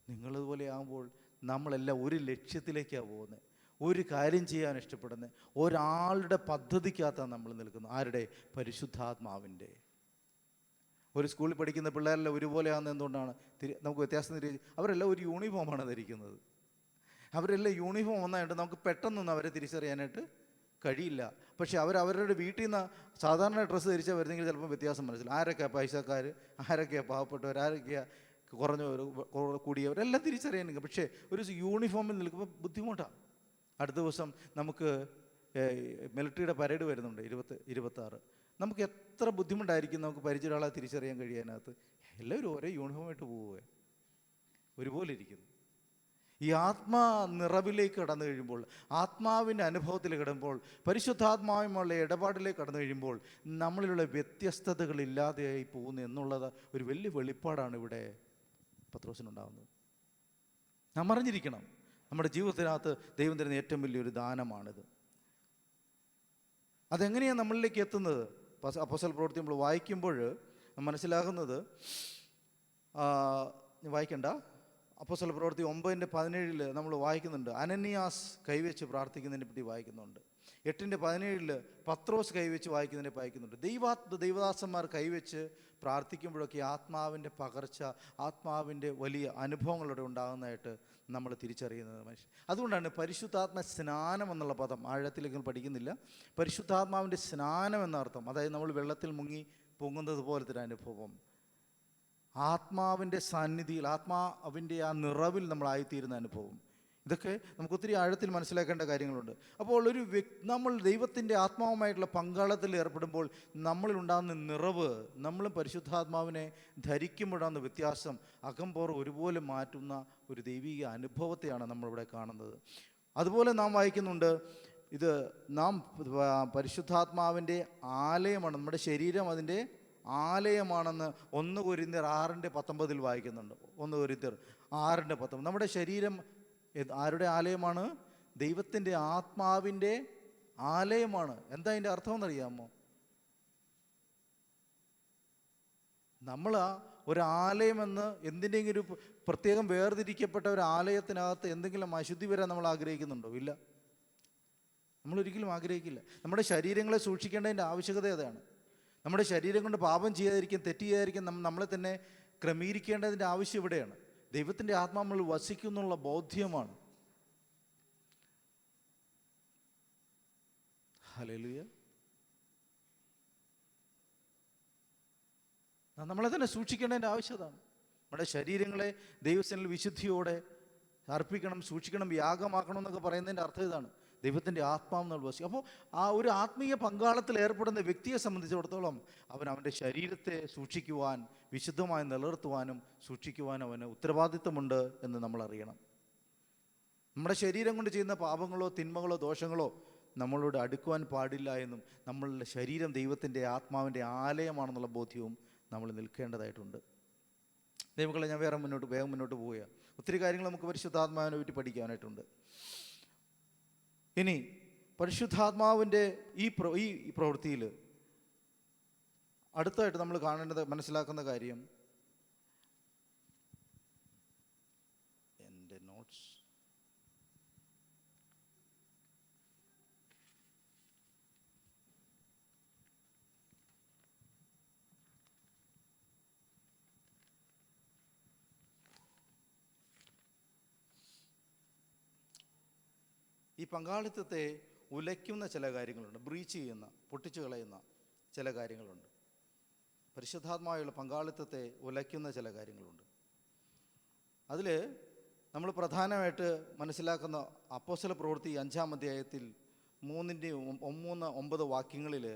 നിങ്ങളതുപോലെ ആകുമ്പോൾ നമ്മളെല്ലാം ഒരു ലക്ഷ്യത്തിലേക്കാണ് പോകുന്നത്, ഒരു കാര്യം ചെയ്യാൻ ഇഷ്ടപ്പെടുന്നത്, ഒരാളുടെ പദ്ധതിക്കകത്താണ് നമ്മൾ നിൽക്കുന്നത്. ആരുടെ? പരിശുദ്ധാത്മാവിൻ്റെ. ഒരു സ്കൂളിൽ പഠിക്കുന്ന പിള്ളേരെല്ലാം ഒരുപോലെ ആകുന്നത് എന്തുകൊണ്ടാണ്? നമുക്ക് വ്യത്യാസം അവരെല്ലാം ഒരു യൂണിഫോമാണ് ധരിക്കുന്നത്. അവരെല്ലാം യൂണിഫോം വന്നായിട്ട് നമുക്ക് പെട്ടെന്നൊന്നും അവരെ തിരിച്ചറിയാനായിട്ട് കഴിയില്ല. പക്ഷേ അവരവരുടെ വീട്ടിൽ നിന്ന് സാധാരണ ഡ്രസ്സ് ധരിച്ചാൽ വരുന്നെങ്കിൽ ചിലപ്പോൾ വ്യത്യാസം മനസ്സിലാവും. ആരൊക്കെയാണ് പൈസക്കാർ, ആരൊക്കെയാണ് പാവപ്പെട്ടവർ, ആരൊക്കെയാണ് കുറഞ്ഞവർ, കൂടിയവരെല്ലാം തിരിച്ചറിയാൻ. പക്ഷേ ഒരു യൂണിഫോമിൽ നിൽക്കുമ്പോൾ ബുദ്ധിമുട്ടാണ്. അടുത്ത ദിവസം നമുക്ക് മിലിറ്ററിയുടെ പരേഡ് വരുന്നുണ്ട് 26. നമുക്ക് എത്ര ബുദ്ധിമുട്ടായിരിക്കും നമുക്ക് പരിചയ ഒരാളെ തിരിച്ചറിയാൻ കഴിയാനകത്ത്. എല്ലാവരും ഒരേ യൂണിഫോമായിട്ട് പോവുക, ഒരുപോലെ ഇരിക്കുന്നു. ഈ ആത്മാ നിറവിലേക്ക് കടന്നു കഴിയുമ്പോൾ, ആത്മാവിൻ്റെ അനുഭവത്തിൽ കിടമ്പോൾ, പരിശുദ്ധാത്മാവുമായുള്ള ഇടപാടിലേക്ക് കടന്നു കഴിയുമ്പോൾ നമ്മളിലുള്ള വ്യത്യസ്തതകളില്ലാതെയായി പോകുന്നു എന്നുള്ളത് ഒരു വലിയ വെളിപ്പാടാണ് ഇവിടെ പത്രോസിനുണ്ടാകുന്നത്. നാം അറിഞ്ഞിരിക്കണം, നമ്മുടെ ജീവിതത്തിനകത്ത് ദൈവം തരുന്ന ഏറ്റവും വലിയൊരു ദാനമാണിത്. അതെങ്ങനെയാണ് നമ്മളിലേക്ക് എത്തുന്നത്? അപ്പോസ്തല പ്രവൃത്തി നമ്മൾ വായിക്കുമ്പോൾ മനസ്സിലാകുന്നത്, വായിക്കണ്ട, അപ്പോസ്തല പ്രവൃത്തി 9:17 നമ്മൾ വായിക്കുന്നുണ്ട്. അനനിയാസ് കൈവച്ച് പ്രാർത്ഥിക്കുന്നതിനെ പറ്റി വായിക്കുന്നുണ്ട്. 8:17 പത്രോസ് കൈവച്ച് വായിക്കുന്നുണ്ട്. ദൈവദാസന്മാർ കൈവച്ച് പ്രാർത്ഥിക്കുമ്പോഴൊക്കെ ആത്മാവിൻ്റെ പകർച്ച, ആത്മാവിൻ്റെ വലിയ അനുഭവങ്ങളുടെ ഉണ്ടാകുന്നതായിട്ട് നമ്മൾ തിരിച്ചറിയുന്നത് മനുഷ്യൻ. അതുകൊണ്ടാണ് പരിശുദ്ധാത്മ സ്നാനം എന്നുള്ള പദം, ആഴത്തിലേക്ക് പഠിക്കുന്നില്ല, പരിശുദ്ധാത്മാവിൻ്റെ സ്നാനം എന്നർത്ഥം. അതായത് നമ്മൾ വെള്ളത്തിൽ മുങ്ങി പൊങ്ങുന്നത് പോലത്തെ ഒരു അനുഭവം, ആത്മാവിൻ്റെ സാന്നിധ്യത്തിൽ, ആത്മാവിൻ്റെ ആ നിറവിൽ നമ്മളായിത്തീരുന്ന അനുഭവം. ഇതൊക്കെ നമുക്ക് ഒത്തിരി ആഴത്തിൽ മനസ്സിലാക്കേണ്ട കാര്യങ്ങളുണ്ട്. അപ്പോൾ നമ്മൾ ദൈവത്തിൻ്റെ ആത്മാവുമായിട്ടുള്ള പങ്കാളിത്തത്തിൽ ഏർപ്പെടുമ്പോൾ നമ്മളിലുണ്ടാകുന്ന നിറവ്, നമ്മളും പരിശുദ്ധാത്മാവിനെ ധരിക്കുമ്പോഴാകുന്ന വ്യത്യാസം, അകംപോർ ഒരുപോലെ മാറ്റുന്ന ഒരു ദൈവിക അനുഭവത്തെയാണ് നമ്മളിവിടെ കാണുന്നത്. അതുപോലെ നാം വായിക്കുന്നുണ്ട്, ഇത് നാം പരിശുദ്ധാത്മാവിൻ്റെ ആലയമാണ്, നമ്മുടെ ശരീരം അതിൻ്റെ ആലയമാണെന്ന് 1 കൊരിന്ത്യർ 6:19 വായിക്കുന്നുണ്ട്. 1 കൊരിന്ത്യർ 6:19. നമ്മുടെ ശരീരം ആരുടെ ആലയമാണ്? ദൈവത്തിൻ്റെ ആത്മാവിൻ്റെ ആലയമാണ്. എന്താ അതിൻ്റെ അർത്ഥം എന്നറിയാമോ? നമ്മൾ ഒരു ആലയമെന്ന് എന്തിൻ്റെങ്കിലും ഒരു പ്രത്യേകം വേർതിരിക്കപ്പെട്ട ഒരു ആലയത്തിനകത്ത് എന്തെങ്കിലും അശുദ്ധി വരാൻ നമ്മൾ ആഗ്രഹിക്കുന്നുണ്ടോ? ഇല്ല. നമ്മളൊരിക്കലും ആഗ്രഹിക്കില്ല. നമ്മുടെ ശരീരങ്ങളെ സൂക്ഷിക്കേണ്ടതിൻ്റെ ആവശ്യകത അതാണ്. നമ്മുടെ ശരീരം കൊണ്ട് പാപം ചെയ്യാതിരിക്കാൻ, തെറ്റ് ചെയ്യാതിരിക്കാൻ നമ്മളെ തന്നെ ക്രമീകരിക്കേണ്ടതിൻ്റെ ആവശ്യം ഇവിടെയാണ്. ദൈവത്തിൻ്റെ ആത്മാവ് നമ്മൾ വസിക്കും എന്നുള്ള ബോധ്യമാണ്. ഹല്ലേലൂയ. നമ്മളെ തന്നെ സൂക്ഷിക്കേണ്ടതിൻ്റെ ആവശ്യതാണ്. നമ്മുടെ ശരീരങ്ങളെ ദൈവസന്നിധിയിൽ വിശുദ്ധിയോടെ അർപ്പിക്കണം, സൂക്ഷിക്കണം, യാഗമാക്കണം എന്നൊക്കെ പറയുന്നതിൻ്റെ അർത്ഥം ഇതാണ്. ദൈവത്തിൻ്റെ ആത്മാവ് നമ്മൾ വസിക്കും. അപ്പോൾ ആ ഒരു ആത്മീയ പങ്കാളത്തിൽ ഏർപ്പെടുന്ന വ്യക്തിയെ സംബന്ധിച്ചിടത്തോളം അവൻ്റെ ശരീരത്തെ സൂക്ഷിക്കുവാൻ, വിശുദ്ധമായി നിലനിർത്തുവാനും സൂക്ഷിക്കുവാനും അവന് ഉത്തരവാദിത്വമുണ്ട് എന്ന് നമ്മൾ അറിയണം. നമ്മുടെ ശരീരം കൊണ്ട് ചെയ്യുന്ന പാപങ്ങളോ തിന്മകളോ ദോഷങ്ങളോ നമ്മളോട് അടുക്കുവാൻ പാടില്ല എന്നും, നമ്മളുടെ ശരീരം ദൈവത്തിൻ്റെ ആത്മാവിൻ്റെ ആലയമാണെന്നുള്ള ബോധ്യവും നമ്മൾ നിൽക്കേണ്ടതായിട്ടുണ്ട്. ദൈവങ്ങളെ, ഞാൻ വേഗം മുന്നോട്ട് പോവുകയാണ്. ഒത്തിരി കാര്യങ്ങൾ നമുക്ക് പരിശുദ്ധാത്മാവിനെ പറ്റി പഠിക്കാനായിട്ടുണ്ട്. ഇനി പരിശുദ്ധാത്മാവിൻ്റെ ഈ പ്രവൃത്തിയിൽ അടുത്തായിട്ട് നമ്മൾ കാണേണ്ടത്, മനസ്സിലാക്കുന്ന കാര്യം, എൻ്റെ നോട്ട്സ് ഈ പങ്കാളിത്തത്തെ ഉലയ്ക്കുന്ന ചില കാര്യങ്ങളുണ്ട്. ബ്രീച്ച് ചെയ്യുന്ന, പൊട്ടിച്ചു കളയുന്ന ചില കാര്യങ്ങളുണ്ട്. പരിശുദ്ധാത്മാവുള്ള പങ്കാളിത്തത്തെ ഉലയ്ക്കുന്ന ചില കാര്യങ്ങളുണ്ട്. അതിൽ നമ്മൾ പ്രധാനമായിട്ട് മനസ്സിലാക്കുന്ന അപ്പോസ്തല പ്രവൃത്തി 5-ാം അധ്യായത്തിൽ 3-9 വാക്യങ്ങളിൽ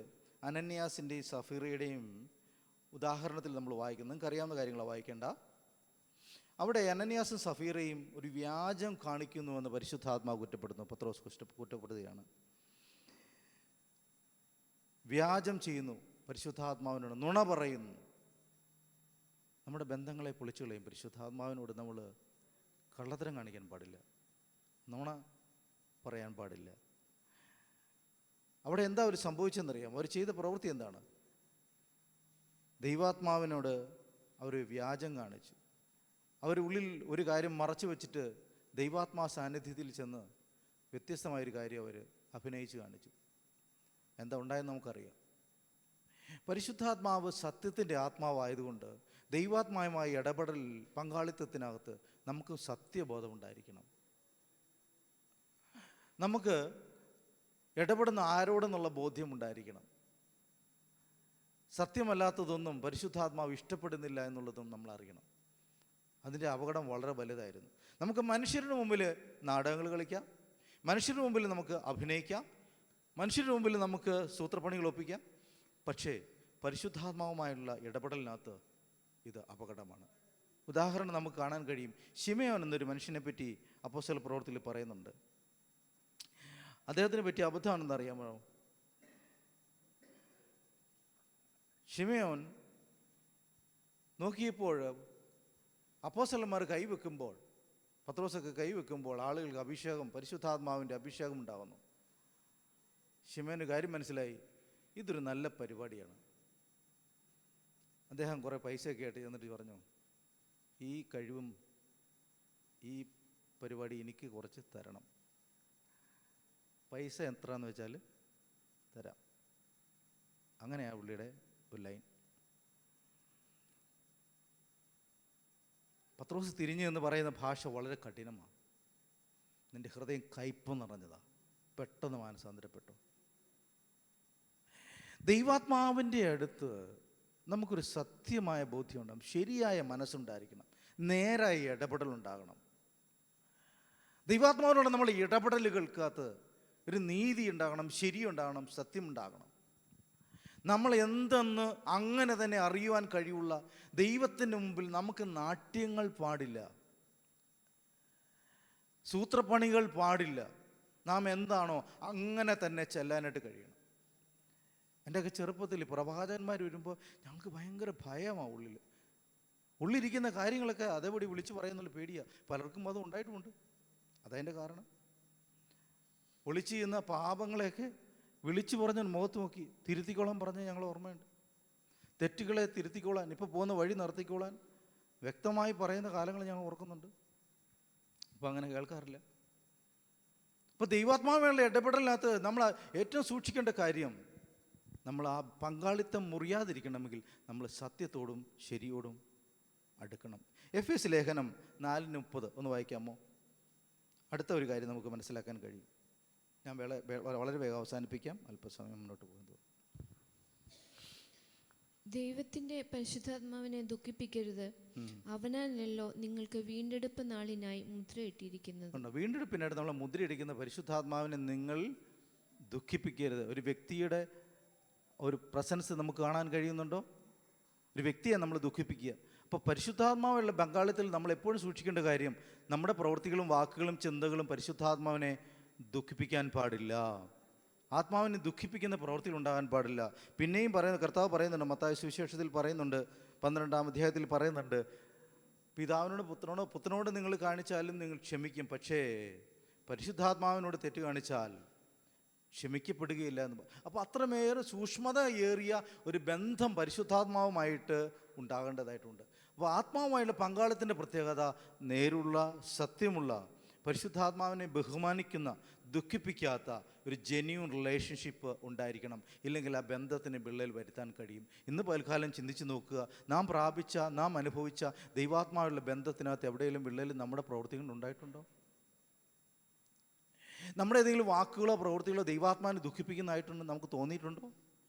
അനന്യാസിൻ്റെയും സഫീറയുടെയും ഉദാഹരണത്തിൽ നമ്മൾ വായിക്കുന്നു. നിങ്ങൾക്ക് അറിയാവുന്ന കാര്യങ്ങളാണ്, വായിക്കേണ്ട. അവിടെ അനന്യാസും സഫീറയും ഒരു വ്യാജം കാണിക്കുന്നുവെന്ന് പരിശുദ്ധാത്മാവ് കുറ്റപ്പെടുന്നു. പത്രോസ് കുറ്റപ്പെടുത്തുകയാണ്. വ്യാജം ചെയ്യുന്നു, പരിശുദ്ധാത്മാവിനോട് നുണ പറയുന്നു. നമ്മുടെ ബന്ധങ്ങളെ പൊളിച്ചു കളയും. പരിശുദ്ധാത്മാവിനോട് നമ്മൾ കള്ളത്തരം കാണിക്കാൻ പാടില്ല, നുണ പറയാൻ പാടില്ല. അവിടെ എന്താ അവർ സംഭവിച്ചെന്നറിയാം? അവർ ചെയ്ത പ്രവൃത്തി എന്താണ്? ദൈവാത്മാവിനോട് അവർ വ്യാജം കാണിച്ചു. അവരുള്ളിൽ ഒരു കാര്യം മറച്ചു വെച്ചിട്ട് ദൈവാത്മാ സാന്നിധ്യത്തിൽ ചെന്ന് വ്യത്യസ്തമായൊരു കാര്യം അവർ അഭിനയിച്ച് കാണിച്ചു. എന്താ ഉണ്ടായെന്ന് നമുക്കറിയാം. പരിശുദ്ധാത്മാവ് സത്യത്തിൻ്റെ ആത്മാവായതുകൊണ്ട് ദൈവാത്മാവുമായി ഇടപെടൽ പങ്കാളിത്തത്തിനകത്ത് നമുക്ക് സത്യബോധമുണ്ടായിരിക്കണം. നമുക്ക് ഇടപെടുന്ന ആരോടെന്നുള്ള ബോധ്യമുണ്ടായിരിക്കണം. സത്യമല്ലാത്തതൊന്നും പരിശുദ്ധാത്മാവ് ഇഷ്ടപ്പെടുന്നില്ല എന്നുള്ളതും നമ്മൾ അറിയണം. അതിൻ്റെ അപകടം വളരെ വലുതായിരുന്നു. നമുക്ക് മനുഷ്യരുടെ മുമ്പിൽ നാടകങ്ങൾ കളിക്കാം, മനുഷ്യരുടെ മുമ്പിൽ നമുക്ക് അഭിനയിക്കാം, മനുഷ്യരുടെ മുമ്പിൽ നമുക്ക് സൂത്രപ്പണികൾ ഒപ്പിക്കാം. പക്ഷേ പരിശുദ്ധാത്മാവുമായുള്ള ഇടപെടലിനകത്ത് ഇത് അപകടമാണ്. ഉദാഹരണം നമുക്ക് കാണാൻ കഴിയും. ശിമയോൻ എന്നൊരു മനുഷ്യനെ പറ്റി അപ്പോസ്തല പ്രവൃത്തിയിൽ പറയുന്നുണ്ട്. അദ്ദേഹത്തിനെ പറ്റി അബദ്ധമാണെന്ന് അറിയാമോ? ശിമയോൻ നോക്കിയപ്പോൾ അപ്പോസ്തലന്മാർ കൈവെക്കുമ്പോൾ, പത്രോസൊക്കെ കൈവെക്കുമ്പോൾ ആളുകൾക്ക് അഭിഷേകം, പരിശുദ്ധാത്മാവിൻ്റെ അഭിഷേകം ഉണ്ടാകുന്നു. ശിമയോന് കാര്യം മനസ്സിലായി, ഇതൊരു നല്ല പരിപാടിയാണ്. അദ്ദേഹം കുറേ പൈസയൊക്കെ ആയിട്ട് ചെന്നിട്ട് പറഞ്ഞു, ഈ കഴിവും ഈ പരിപാടി എനിക്ക് കുറച്ച് തരണം, പൈസ എത്രയെന്ന് വെച്ചാൽ തരാം. അങ്ങനെയാണ് പുള്ളിയുടെ ഒരു ലൈൻ. പത്രോസ് തിരിഞ്ഞു എന്ന് പറയുന്ന ഭാഷ വളരെ കഠിനമാണ്. നിൻ്റെ ഹൃദയം കയ്പ് നിറഞ്ഞതാണ്, പെട്ടെന്ന് മാനസാന്തരപ്പെട്ടു. ദൈവാത്മാവിൻ്റെ അടുത്ത് നമുക്കൊരു സത്യമായ ബോധ്യം ഉണ്ടാകും, ശരിയായ മനസ്സുണ്ടായിരിക്കണം, നേരായ ഇടപെടലുണ്ടാകണം. ദൈവാത്മാവിനോട് നമ്മൾ ഇടപെടലുകൾക്കകത്ത് ഒരു നീതി ഉണ്ടാകണം, ശരിയുണ്ടാകണം, സത്യമുണ്ടാകണം. നമ്മൾ എന്തെന്ന് അങ്ങനെ തന്നെ അറിയുവാൻ കഴിവുള്ള ദൈവത്തിൻ്റെ മുമ്പിൽ നമുക്ക് നാട്യങ്ങൾ പാടില്ല, സൂത്രപ്പണികൾ പാടില്ല. നാം എന്താണോ അങ്ങനെ തന്നെ ചെല്ലാനായിട്ട് കഴിയണം. എൻ്റെയൊക്കെ ചെറുപ്പത്തിൽ പ്രവാചകന്മാർ വരുമ്പോൾ ഞങ്ങൾക്ക് ഭയങ്കര ഭയമാണ്. ഉള്ളിരിക്കുന്ന കാര്യങ്ങളൊക്കെ അതേപടി വിളിച്ചു പറയുന്നുള്ള പേടിയാണ്. പലർക്കും അത് ഉണ്ടായിട്ടുമുണ്ട്. അതതിൻ്റെ കാരണം. ഒളിച്ചു ചെയ്യുന്ന പാപങ്ങളെയൊക്കെ വിളിച്ചു പറഞ്ഞ് മുഖത്ത് നോക്കി തിരുത്തിക്കോളാൻ പറഞ്ഞ് ഞങ്ങൾ ഓർമ്മയുണ്ട്. തെറ്റുകളെ തിരുത്തിക്കോളാൻ, ഇപ്പോൾ പോകുന്ന വഴി നിർത്തിക്കോളാൻ വ്യക്തമായി പറയുന്ന കാലങ്ങൾ ഞങ്ങൾ ഓർക്കുന്നുണ്ട്. ഇപ്പം അങ്ങനെ കേൾക്കാറില്ല. അപ്പോൾ ദൈവാത്മാവുമായുള്ള ഇടപെടലിനകത്ത് നമ്മൾ ഏറ്റവും സൂക്ഷിക്കേണ്ട കാര്യം, നമ്മൾ ആ പങ്കാളിത്തം മുറിയാതിരിക്കണമെങ്കിൽ നമ്മൾ സത്യത്തോടും ശരിയോടും അടുക്കണം. എഫേസ്യ ലേഖനം 4:30 ഒന്ന് വായിക്കാമോ? അടുത്ത ഒരു കാര്യം നമുക്ക് മനസ്സിലാക്കാൻ കഴിയും. ഞാൻ വളരെ വേഗം അവസാനിപ്പിക്കാം, അല്പസമയം മുന്നോട്ട് പോകുന്നത്. ദൈവത്തിന്റെ പരിശുദ്ധാത്മാവിനെ ദുഃഖിപ്പിക്കരുത്, അവനാലല്ലോ നിങ്ങൾക്ക് വീണ്ടെടുപ്പ് നാളിനായി മുദ്രയിട്ടിരിക്കുന്നത്. വീണ്ടെടുപ്പിനായിട്ട് നമ്മൾ മുദ്രയിടിക്കുന്ന പരിശുദ്ധാത്മാവിനെ നിങ്ങൾ ദുഃഖിപ്പിക്കരുത്. ഒരു വ്യക്തിയുടെ ഒരു പ്രസൻസ് നമുക്ക് കാണാൻ കഴിയുന്നുണ്ടോ? ഒരു വ്യക്തിയെ നമ്മൾ ദുഃഖിപ്പിക്കുക. അപ്പോൾ പരിശുദ്ധാത്മാവുള്ള പങ്കാളിത്തത്തിൽ നമ്മൾ എപ്പോഴും സൂക്ഷിക്കേണ്ട കാര്യം, നമ്മുടെ പ്രവൃത്തികളും വാക്കുകളും ചിന്തകളും പരിശുദ്ധാത്മാവിനെ ദുഃഖിപ്പിക്കാൻ പാടില്ല. ആത്മാവിനെ ദുഃഖിപ്പിക്കുന്ന പ്രവൃത്തികൾ ഉണ്ടാകാൻ പാടില്ല. പിന്നെയും കർത്താവ് പറയുന്നുണ്ട്, മത്തായി സുവിശേഷത്തിൽ പറയുന്നുണ്ട്, 12-ാം അധ്യായത്തിൽ പറയുന്നുണ്ട്, പിതാവിനോട് പുത്രനോട് നിങ്ങൾ കാണിച്ചാലും നിങ്ങൾ ക്ഷമിക്കും, പക്ഷേ പരിശുദ്ധാത്മാവിനോട് തെറ്റ് കാണിച്ചാൽ ക്ഷമിക്കപ്പെടുകയില്ല എന്ന്. അപ്പോൾ അത്രമേറെ സൂക്ഷ്മത ഏറിയ ഒരു ബന്ധം പരിശുദ്ധാത്മാവുമായിട്ട് ഉണ്ടാകേണ്ടതായിട്ടുണ്ട്. അപ്പോൾ ആത്മാവുമായുള്ള പങ്കാളിത്തത്തിൻ്റെ പ്രത്യേകത നേരുള്ള, സത്യമുള്ള, പരിശുദ്ധാത്മാവിനെ ബഹുമാനിക്കുന്ന, ദുഃഖിപ്പിക്കാത്ത ഒരു ജെന്യൂൻ റിലേഷൻഷിപ്പ് ഉണ്ടായിരിക്കണം. ഇല്ലെങ്കിൽ ആ ബന്ധത്തിന് വിള്ളൽ വരുത്താൻ കഴിയും. ഇന്ന് പൽക്കാലം ചിന്തിച്ച് നോക്കുക, നാം അനുഭവിച്ച ദൈവാത്മാവുള്ള ബന്ധത്തിനകത്ത് എവിടെയെങ്കിലും വിള്ളൽ നമ്മുടെ പ്രവൃത്തികൾ ഉണ്ടായിട്ടുണ്ടോ? നമ്മുടെ ഏതെങ്കിലും വാക്കുകളോ പ്രവൃത്തികളോ ദൈവാത്മാവിനെ ദുഃഖിപ്പിക്കുന്നതായിട്ടുണ്ട് നമുക്ക് തോന്നിയിട്ടുണ്ടോ?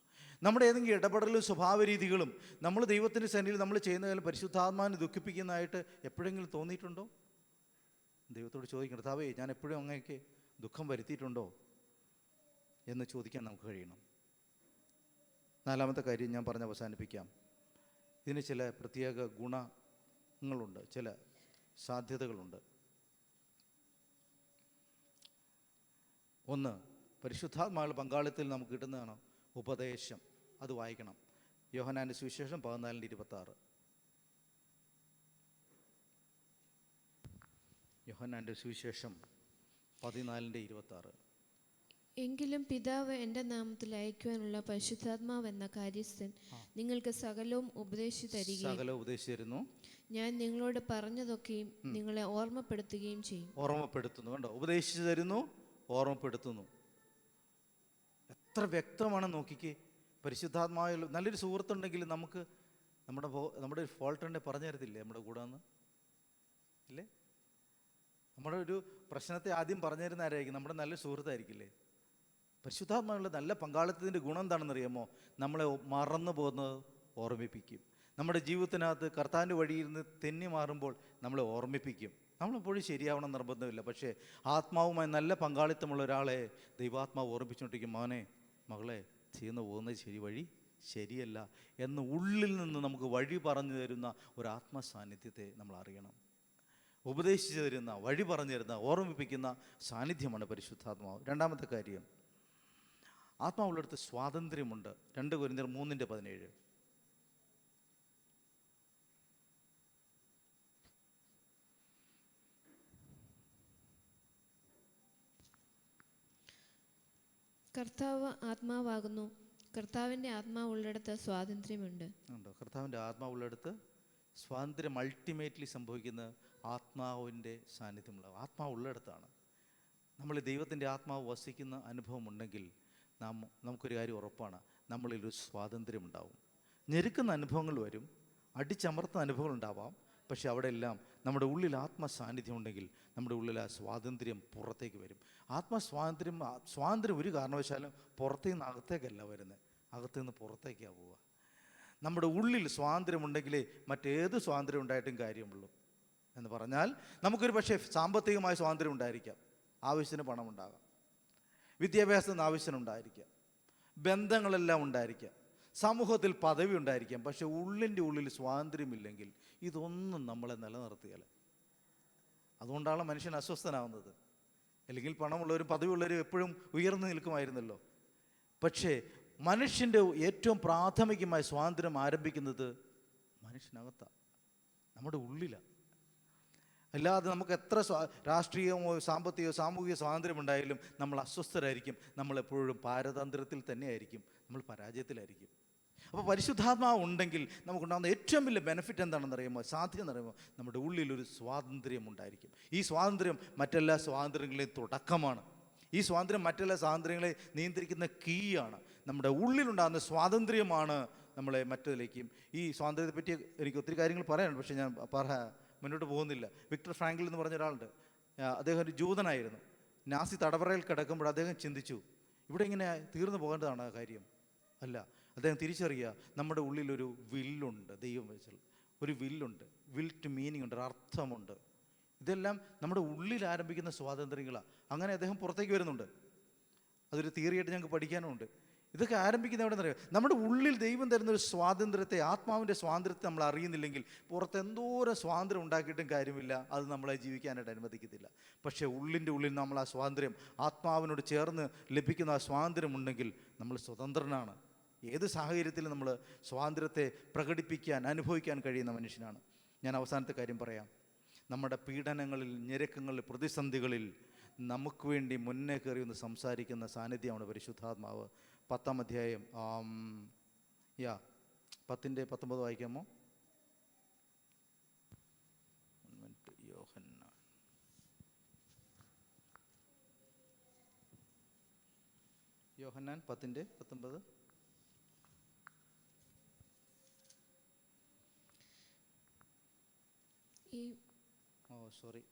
നമ്മുടെ ഏതെങ്കിലും ഇടപെടലും സ്വഭാവ രീതികളും നമ്മൾ ദൈവത്തിൻ്റെ സന്നിധിയിൽ നമ്മൾ ചെയ്യുന്ന കാലം പരിശുദ്ധാത്മാവിനെ ദുഃഖിപ്പിക്കുന്നതായിട്ട് എപ്പോഴെങ്കിലും തോന്നിയിട്ടുണ്ടോ? ദൈവത്തോട് ചോദിക്കണം, കർത്താവേ, ഞാൻ എപ്പോഴും അങ്ങേക്ക് ദുഃഖം വരുത്തിയിട്ടുണ്ടോ എന്ന് ചോദിക്കാൻ നമുക്ക് കഴിയണം. 4-ാമത്തെ കാര്യം ഞാൻ പറഞ്ഞ് അവസാനിപ്പിക്കാം. ഇതിന് ചില പ്രത്യേക ഗുണങ്ങളുണ്ട്, ചില സാധ്യതകളുണ്ട്. ഒന്ന്, പരിശുദ്ധാത്മാവുള്ള പങ്കാളിത്തത്തിൽ നമുക്ക് കിട്ടുന്നതാണ് ഉപദേശം. അത് വായിക്കണം. യോഹന്നാൻ്റെ സുവിശേഷം 14:26. യോഹന്നാൻ്റെ സുവിശേഷം 14:26. എങ്കിലും പിതാവ് എൻ്റെ നാമത്തിൽ അയക്കുവാനുള്ള പരിശുദ്ധാത്മാവ് എന്ന കാര്യസ്ഥൻ നിങ്ങൾക്ക് സകലവും ഉപദേശിച്ചു തരുന്നു. ഞാൻ നിങ്ങളോട് പറഞ്ഞതൊക്കെയും നിങ്ങളെ ഓർമ്മപ്പെടുത്തുകയും ചെയ്യും. ഓർമ്മപ്പെടുത്തുന്നു, കണ്ടോ? ഉപദേശിച്ചു തരുന്നു, ഓർമ്മപ്പെടുത്തുന്നു. എത്ര വ്യക്തമാണ് നോക്കിക്കേ. പരിശുദ്ധാത്മാവിൽ നല്ലൊരു സുഹൃത്തുണ്ടെങ്കിൽ നമുക്ക് നമ്മുടെ ഒരു ഫോൾട്ട് ഉണ്ടെങ്കിൽ പറഞ്ഞു തരത്തില്ലേ നമ്മുടെ കൂടെ നിന്ന്? ഇല്ലേ? നമ്മുടെ ഒരു പ്രശ്നത്തെ ആദ്യം പറഞ്ഞു തരുന്ന ആരായിരിക്കും? നമ്മുടെ നല്ല സുഹൃത്തായിരിക്കില്ലേ? പരിശുദ്ധാത്മാവുള്ള നല്ല പങ്കാളിത്തത്തിൻ്റെ ഗുണം എന്താണെന്നറിയാമോ? നമ്മളെ മറന്നു പോകുന്നത് ഓർമ്മിപ്പിക്കും. നമ്മുടെ ജീവിതത്തിനകത്ത് കർത്താവിൻ്റെ വഴിയിൽ നിന്ന് തെന്നി മാറുമ്പോൾ നമ്മളെ ഓർമ്മിപ്പിക്കും. നമ്മളെപ്പോഴും ശരിയാവണം നിർബന്ധമില്ല, പക്ഷേ ആത്മാവുമായി നല്ല പങ്കാളിത്തമുള്ള ഒരാളെ ദൈവാത്മാവ് ഓർമ്മിച്ചുകൊണ്ടിരിക്കും, മോനെ മകളെ പോകുന്ന വഴി ശരിയല്ല എന്ന് ഉള്ളിൽ നിന്ന് നമുക്ക് വഴി പറഞ്ഞു തരുന്ന ഒരു ആത്മസാന്നിധ്യത്തെ നമ്മൾ അറിയണം. ഉപദേശിച്ചു തരുന്ന, വഴി പറഞ്ഞു തരുന്ന, ഓർമ്മിപ്പിക്കുന്ന സാന്നിധ്യമാണ് പരിശുദ്ധാത്മാവ്. 2-ാമത്തെ കാര്യം, ആത്മാവുള്ളടുത്ത് സ്വാതന്ത്ര്യമുണ്ട്. 2 കൊരിന്ത്യർ 3:17. കർത്താവ് ആത്മാവാകുന്നു, കർത്താവിൻ്റെ ആത്മാവുള്ളിടത്ത് സ്വാതന്ത്ര്യമുണ്ട്. കർത്താവിൻ്റെ ആത്മാവുള്ളിടത്ത് സ്വാതന്ത്ര്യം അൾട്ടിമേറ്റ്ലി സംഭവിക്കുന്ന ആത്മാവിൻ്റെ സാന്നിധ്യമുള്ള ആത്മാവുള്ളിടത്താണ്. നമ്മൾ ദൈവത്തിൻ്റെ ആത്മാവ് വസിക്കുന്ന അനുഭവമുണ്ടെങ്കിൽ നമുക്കൊരു കാര്യം ഉറപ്പാണ്, നമ്മളിലൊരു സ്വാതന്ത്ര്യമുണ്ടാവും. ഞെരുക്കുന്ന അനുഭവങ്ങൾ വരും, അടിച്ചമർത്തുന്ന അനുഭവങ്ങൾ ഉണ്ടാവാം, പക്ഷെ അവിടെ എല്ലാം നമ്മുടെ ഉള്ളിൽ ആത്മസാന്നിധ്യം ഉണ്ടെങ്കിൽ നമ്മുടെ ഉള്ളിൽ ആ സ്വാതന്ത്ര്യം പുറത്തേക്ക് വരും. സ്വാതന്ത്ര്യം ഒരു കാരണവശാലും പുറത്തേക്ക് നിന്ന് അകത്തേക്കല്ല വരുന്നത്, അകത്തുനിന്ന് പുറത്തേക്കാണ് പോവുക. നമ്മുടെ ഉള്ളിൽ സ്വാതന്ത്ര്യമുണ്ടെങ്കിലേ മറ്റേത് സ്വാതന്ത്ര്യം ഉണ്ടായിട്ടും കാര്യമുള്ളൂ. എന്ന് പറഞ്ഞാൽ നമുക്കൊരു പക്ഷേ സാമ്പത്തികമായ സ്വാതന്ത്ര്യം ഉണ്ടായിരിക്കാം, ആവശ്യത്തിന് പണം ഉണ്ടാകാം, വിദ്യാഭ്യാസത്തിന് ആവശ്യത്തിനുണ്ടായിരിക്കാം, ബന്ധങ്ങളെല്ലാം ഉണ്ടായിരിക്കാം, സമൂഹത്തിൽ പദവി ഉണ്ടായിരിക്കാം, പക്ഷെ ഉള്ളിൽ സ്വാതന്ത്ര്യമില്ലെങ്കിൽ ഇതൊന്നും നമ്മളെ നിലനിർത്തുകയില്ല. അതുകൊണ്ടാണ് മനുഷ്യൻ അസ്വസ്ഥനാവുന്നത്. അല്ലെങ്കിൽ പണമുള്ളവരും പദവിയുള്ളവരും എപ്പോഴും ഉയർന്നു നിൽക്കുമായിരുന്നല്ലോ. പക്ഷേ മനുഷ്യൻ്റെ ഏറ്റവും പ്രാഥമികമായ സ്വാതന്ത്ര്യം ആരംഭിക്കുന്നത് മനുഷ്യനകത്താണ്, നമ്മുടെ ഉള്ളിലാണ്. അല്ലാതെ നമുക്ക് എത്ര രാഷ്ട്രീയമോ സാമ്പത്തികമോ സാമൂഹിക സ്വാതന്ത്ര്യം ഉണ്ടായാലും നമ്മൾ അസ്വസ്ഥരായിരിക്കും, നമ്മളെപ്പോഴും പാരതന്ത്ര്യത്തിൽ തന്നെയായിരിക്കും, നമ്മൾ പരാജയത്തിലായിരിക്കും. അപ്പോൾ പരിശുദ്ധാത്മാവ് ഉണ്ടെങ്കിൽ നമുക്കുണ്ടാകുന്ന ഏറ്റവും വലിയ ബെനിഫിറ്റ് എന്താണെന്നറിയുമോ, സാധ്യത എന്നറിയുമോ, നമ്മുടെ ഉള്ളിലൊരു സ്വാതന്ത്ര്യം ഉണ്ടായിരിക്കും. ഈ സ്വാതന്ത്ര്യം മറ്റെല്ലാ സ്വാതന്ത്ര്യങ്ങളെയും തുടക്കമാണ്. ഈ സ്വാതന്ത്ര്യം മറ്റുള്ള സ്വാതന്ത്ര്യങ്ങളെ നിയന്ത്രിക്കുന്ന കീയാണ്. നമ്മുടെ ഉള്ളിലുണ്ടാകുന്ന സ്വാതന്ത്ര്യമാണ് നമ്മളെ മറ്റതിലേക്കും. ഈ സ്വാതന്ത്ര്യത്തെ പറ്റി എനിക്ക് ഒത്തിരി കാര്യങ്ങൾ പറയാനുണ്ട്, പക്ഷേ ഞാൻ മുന്നോട്ട് പോകുന്നില്ല. വിക്ടർ ഫ്രാങ്കിൾ എന്ന് പറഞ്ഞ ഒരാളുണ്ട്. അദ്ദേഹം ഒരു ജൂതനായിരുന്നു. നാസി തടവറയിൽ കിടക്കുമ്പോൾ അദ്ദേഹം ചിന്തിച്ചു, ഇവിടെ ഇങ്ങനെ തീർന്നു പോകേണ്ടതാണ് കാര്യം. അല്ല, അദ്ദേഹം തിരിച്ചറിയുക, നമ്മുടെ ഉള്ളിലൊരു വില്ലുണ്ട്. ദൈവം വെച്ചാൽ ഒരു വില്ലുണ്ട്, വിൽ ടു മീനിങ് ഉണ്ട്, ഒരു അർത്ഥമുണ്ട്. ഇതെല്ലാം നമ്മുടെ ഉള്ളിൽ ആരംഭിക്കുന്ന സ്വാതന്ത്ര്യങ്ങളാണ്. അങ്ങനെ അദ്ദേഹം പുറത്തേക്ക് വരുന്നുണ്ട്. അതൊരു തിയറിയായിട്ട് ഞങ്ങൾക്ക് പഠിക്കാനുമുണ്ട്. ഇതൊക്കെ ആരംഭിക്കുന്ന എവിടെ നിന്നറിയാം? നമ്മുടെ ഉള്ളിൽ ദൈവം തരുന്നൊരു സ്വാതന്ത്ര്യത്തെ, ആത്മാവിൻ്റെ സ്വാതന്ത്ര്യത്തെ നമ്മൾ അറിയുന്നില്ലെങ്കിൽ പുറത്ത് എന്തോരം സ്വാതന്ത്ര്യം ഉണ്ടാക്കിയിട്ടും കാര്യമില്ല, അത് നമ്മളെ ജീവിക്കാനായിട്ട് അനുവദിക്കത്തില്ല. പക്ഷേ ഉള്ളിൻ്റെ ഉള്ളിൽ നമ്മൾ ആ സ്വാതന്ത്ര്യം, ആത്മാവിനോട് ചേർന്ന് ലഭിക്കുന്ന ആ സ്വാതന്ത്ര്യം ഉണ്ടെങ്കിൽ നമ്മൾ സ്വതന്ത്രനാണ്. ഏത് സാഹചര്യത്തിലും നമ്മൾ സ്വാതന്ത്ര്യത്തെ പ്രകടിപ്പിക്കാൻ, അനുഭവിക്കാൻ കഴിയുന്ന മനുഷ്യനാണ്. ഞാൻ അവസാനത്തെ കാര്യം പറയാം. നമ്മുടെ പീഡനങ്ങളിൽ, ഞെരുക്കങ്ങളിൽ, പ്രതിസന്ധികളിൽ നമുക്ക് വേണ്ടി മുന്നേ കയറി ഒന്ന് സംസാരിക്കുന്ന സാന്നിധ്യമാണ് പരിശുദ്ധാത്മാവ്. 10-ാം അധ്യായം 10-19 വായിക്കാമോ? യോഹന്നാൻ 10:19. സോറി,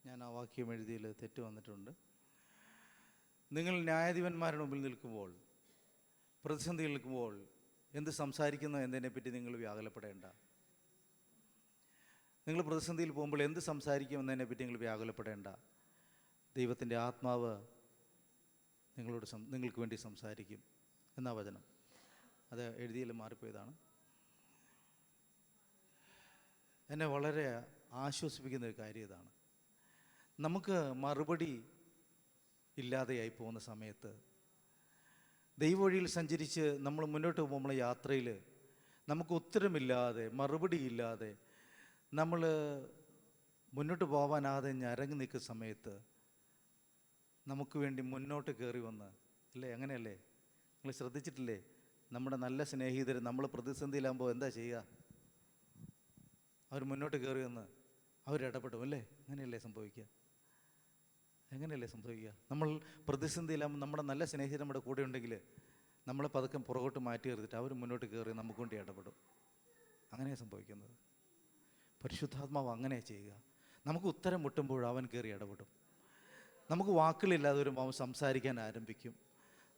ഞാൻ ആ വാക്യം എഴുതിയിൽ തെറ്റ് വന്നിട്ടുണ്ട്. നിങ്ങൾ ന്യായാധിപന്മാരുടെ മുമ്പിൽ നിൽക്കുമ്പോൾ, പ്രതിസന്ധിയിൽ നിൽക്കുമ്പോൾ എന്ത് സംസാരിക്കുന്നു എന്നതിനെപ്പറ്റി നിങ്ങൾ വ്യാകുലപ്പെടേണ്ട. നിങ്ങൾ പ്രതിസന്ധിയിൽ പോകുമ്പോൾ എന്ത് സംസാരിക്കും എന്നതിനെപ്പറ്റി നിങ്ങൾ വ്യാകുലപ്പെടേണ്ട. ദൈവത്തിൻ്റെ ആത്മാവ് നിങ്ങൾക്ക് വേണ്ടി സംസാരിക്കും എന്നാ വചനം. അത് എഴുതിയിൽ മാറിപ്പോയതാണ്. എന്നെ വളരെ ആശ്വസിപ്പിക്കുന്ന ഒരു കാര്യം ഇതാണ്. നമുക്ക് മറുപടി ഇല്ലാതെയായി പോകുന്ന സമയത്ത്, ദൈവവഴിയിൽ സഞ്ചരിച്ച് നമ്മൾ മുന്നോട്ട് പോകുമ്പോൾ യാത്രയിൽ നമുക്ക് ഉത്തരമില്ലാതെ, മറുപടിയില്ലാതെ, നമ്മൾ മുന്നോട്ട് പോകാനാതെ ഞരങ്ങി നിൽക്കുന്ന സമയത്ത് നമുക്ക് വേണ്ടി മുന്നോട്ട് കയറി വന്ന്, അല്ലേ? അങ്ങനെയല്ലേ? നിങ്ങൾ ശ്രദ്ധിച്ചിട്ടില്ലേ? നമ്മുടെ നല്ല സ്നേഹിതർ നമ്മൾ പ്രതിസന്ധിയിലാകുമ്പോൾ എന്താ ചെയ്യുക? അവർ മുന്നോട്ട് കയറി വന്ന് അവരിടപെടും, അല്ലേ? അങ്ങനെയല്ലേ സംഭവിക്കുക? നമ്മൾ പ്രതിസന്ധിയിലാകുമ്പോൾ നമ്മുടെ നല്ല സ്നേഹിതർ നമ്മുടെ കൂടെ ഉണ്ടെങ്കിൽ നമ്മളെ പതുക്കം പുറകോട്ട് മാറ്റി നിർത്തിയിട്ട് അവർ മുന്നോട്ട് കയറി നമുക്ക് വേണ്ടി ഇടപെടും. അങ്ങനെയാണ് സംഭവിക്കുന്നത്. പരിശുദ്ധാത്മാവ് അങ്ങനെ ചെയ്യുക. നമുക്ക് ഉത്തരം മുട്ടുമ്പോൾ അവൻ കയറി ഇടപെടും. നമുക്ക് വാക്കുകളില്ലാതെ വരുമ്പോൾ അവൻ സംസാരിക്കാൻ ആരംഭിക്കും.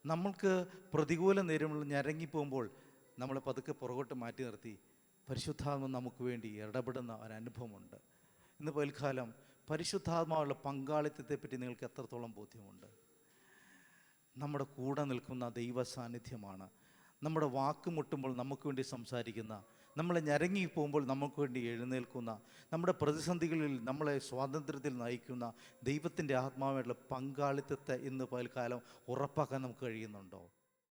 നമ്മൾക്ക് പ്രതികൂല നേരങ്ങളിൽ ഞരങ്ങിപ്പോകുമ്പോൾ നമ്മളെ പതുക്കെ പുറകോട്ട് മാറ്റി നിർത്തി പരിശുദ്ധാത്മ നമുക്ക് വേണ്ടി ഇടപെടുന്ന ഒരനുഭവമുണ്ട്. ഇന്ന് പൽക്കാലം പരിശുദ്ധാത്മാവുള്ള പങ്കാളിത്തത്തെപ്പറ്റി നിങ്ങൾക്ക് എത്രത്തോളം ബോധ്യമുണ്ട്? നമ്മുടെ കൂടെ നിൽക്കുന്ന ദൈവ സാന്നിധ്യമാണ്. നമ്മുടെ വാക്ക് മുട്ടുമ്പോൾ നമുക്ക് വേണ്ടി സംസാരിക്കുന്ന, നമ്മളെ ഞരങ്ങി പോകുമ്പോൾ നമുക്ക് വേണ്ടി എഴുന്നേൽക്കുന്ന, നമ്മുടെ പ്രതിസന്ധികളിൽ നമ്മളെ സ്വാതന്ത്ര്യത്തിൽ നയിക്കുന്ന ദൈവത്തിൻ്റെ ആത്മാവായിട്ടുള്ള പങ്കാളിത്തത്തെ ഇന്ന് പൽക്കാലം ഉറപ്പാക്കാൻ നമുക്ക് കഴിയുന്നുണ്ടോ?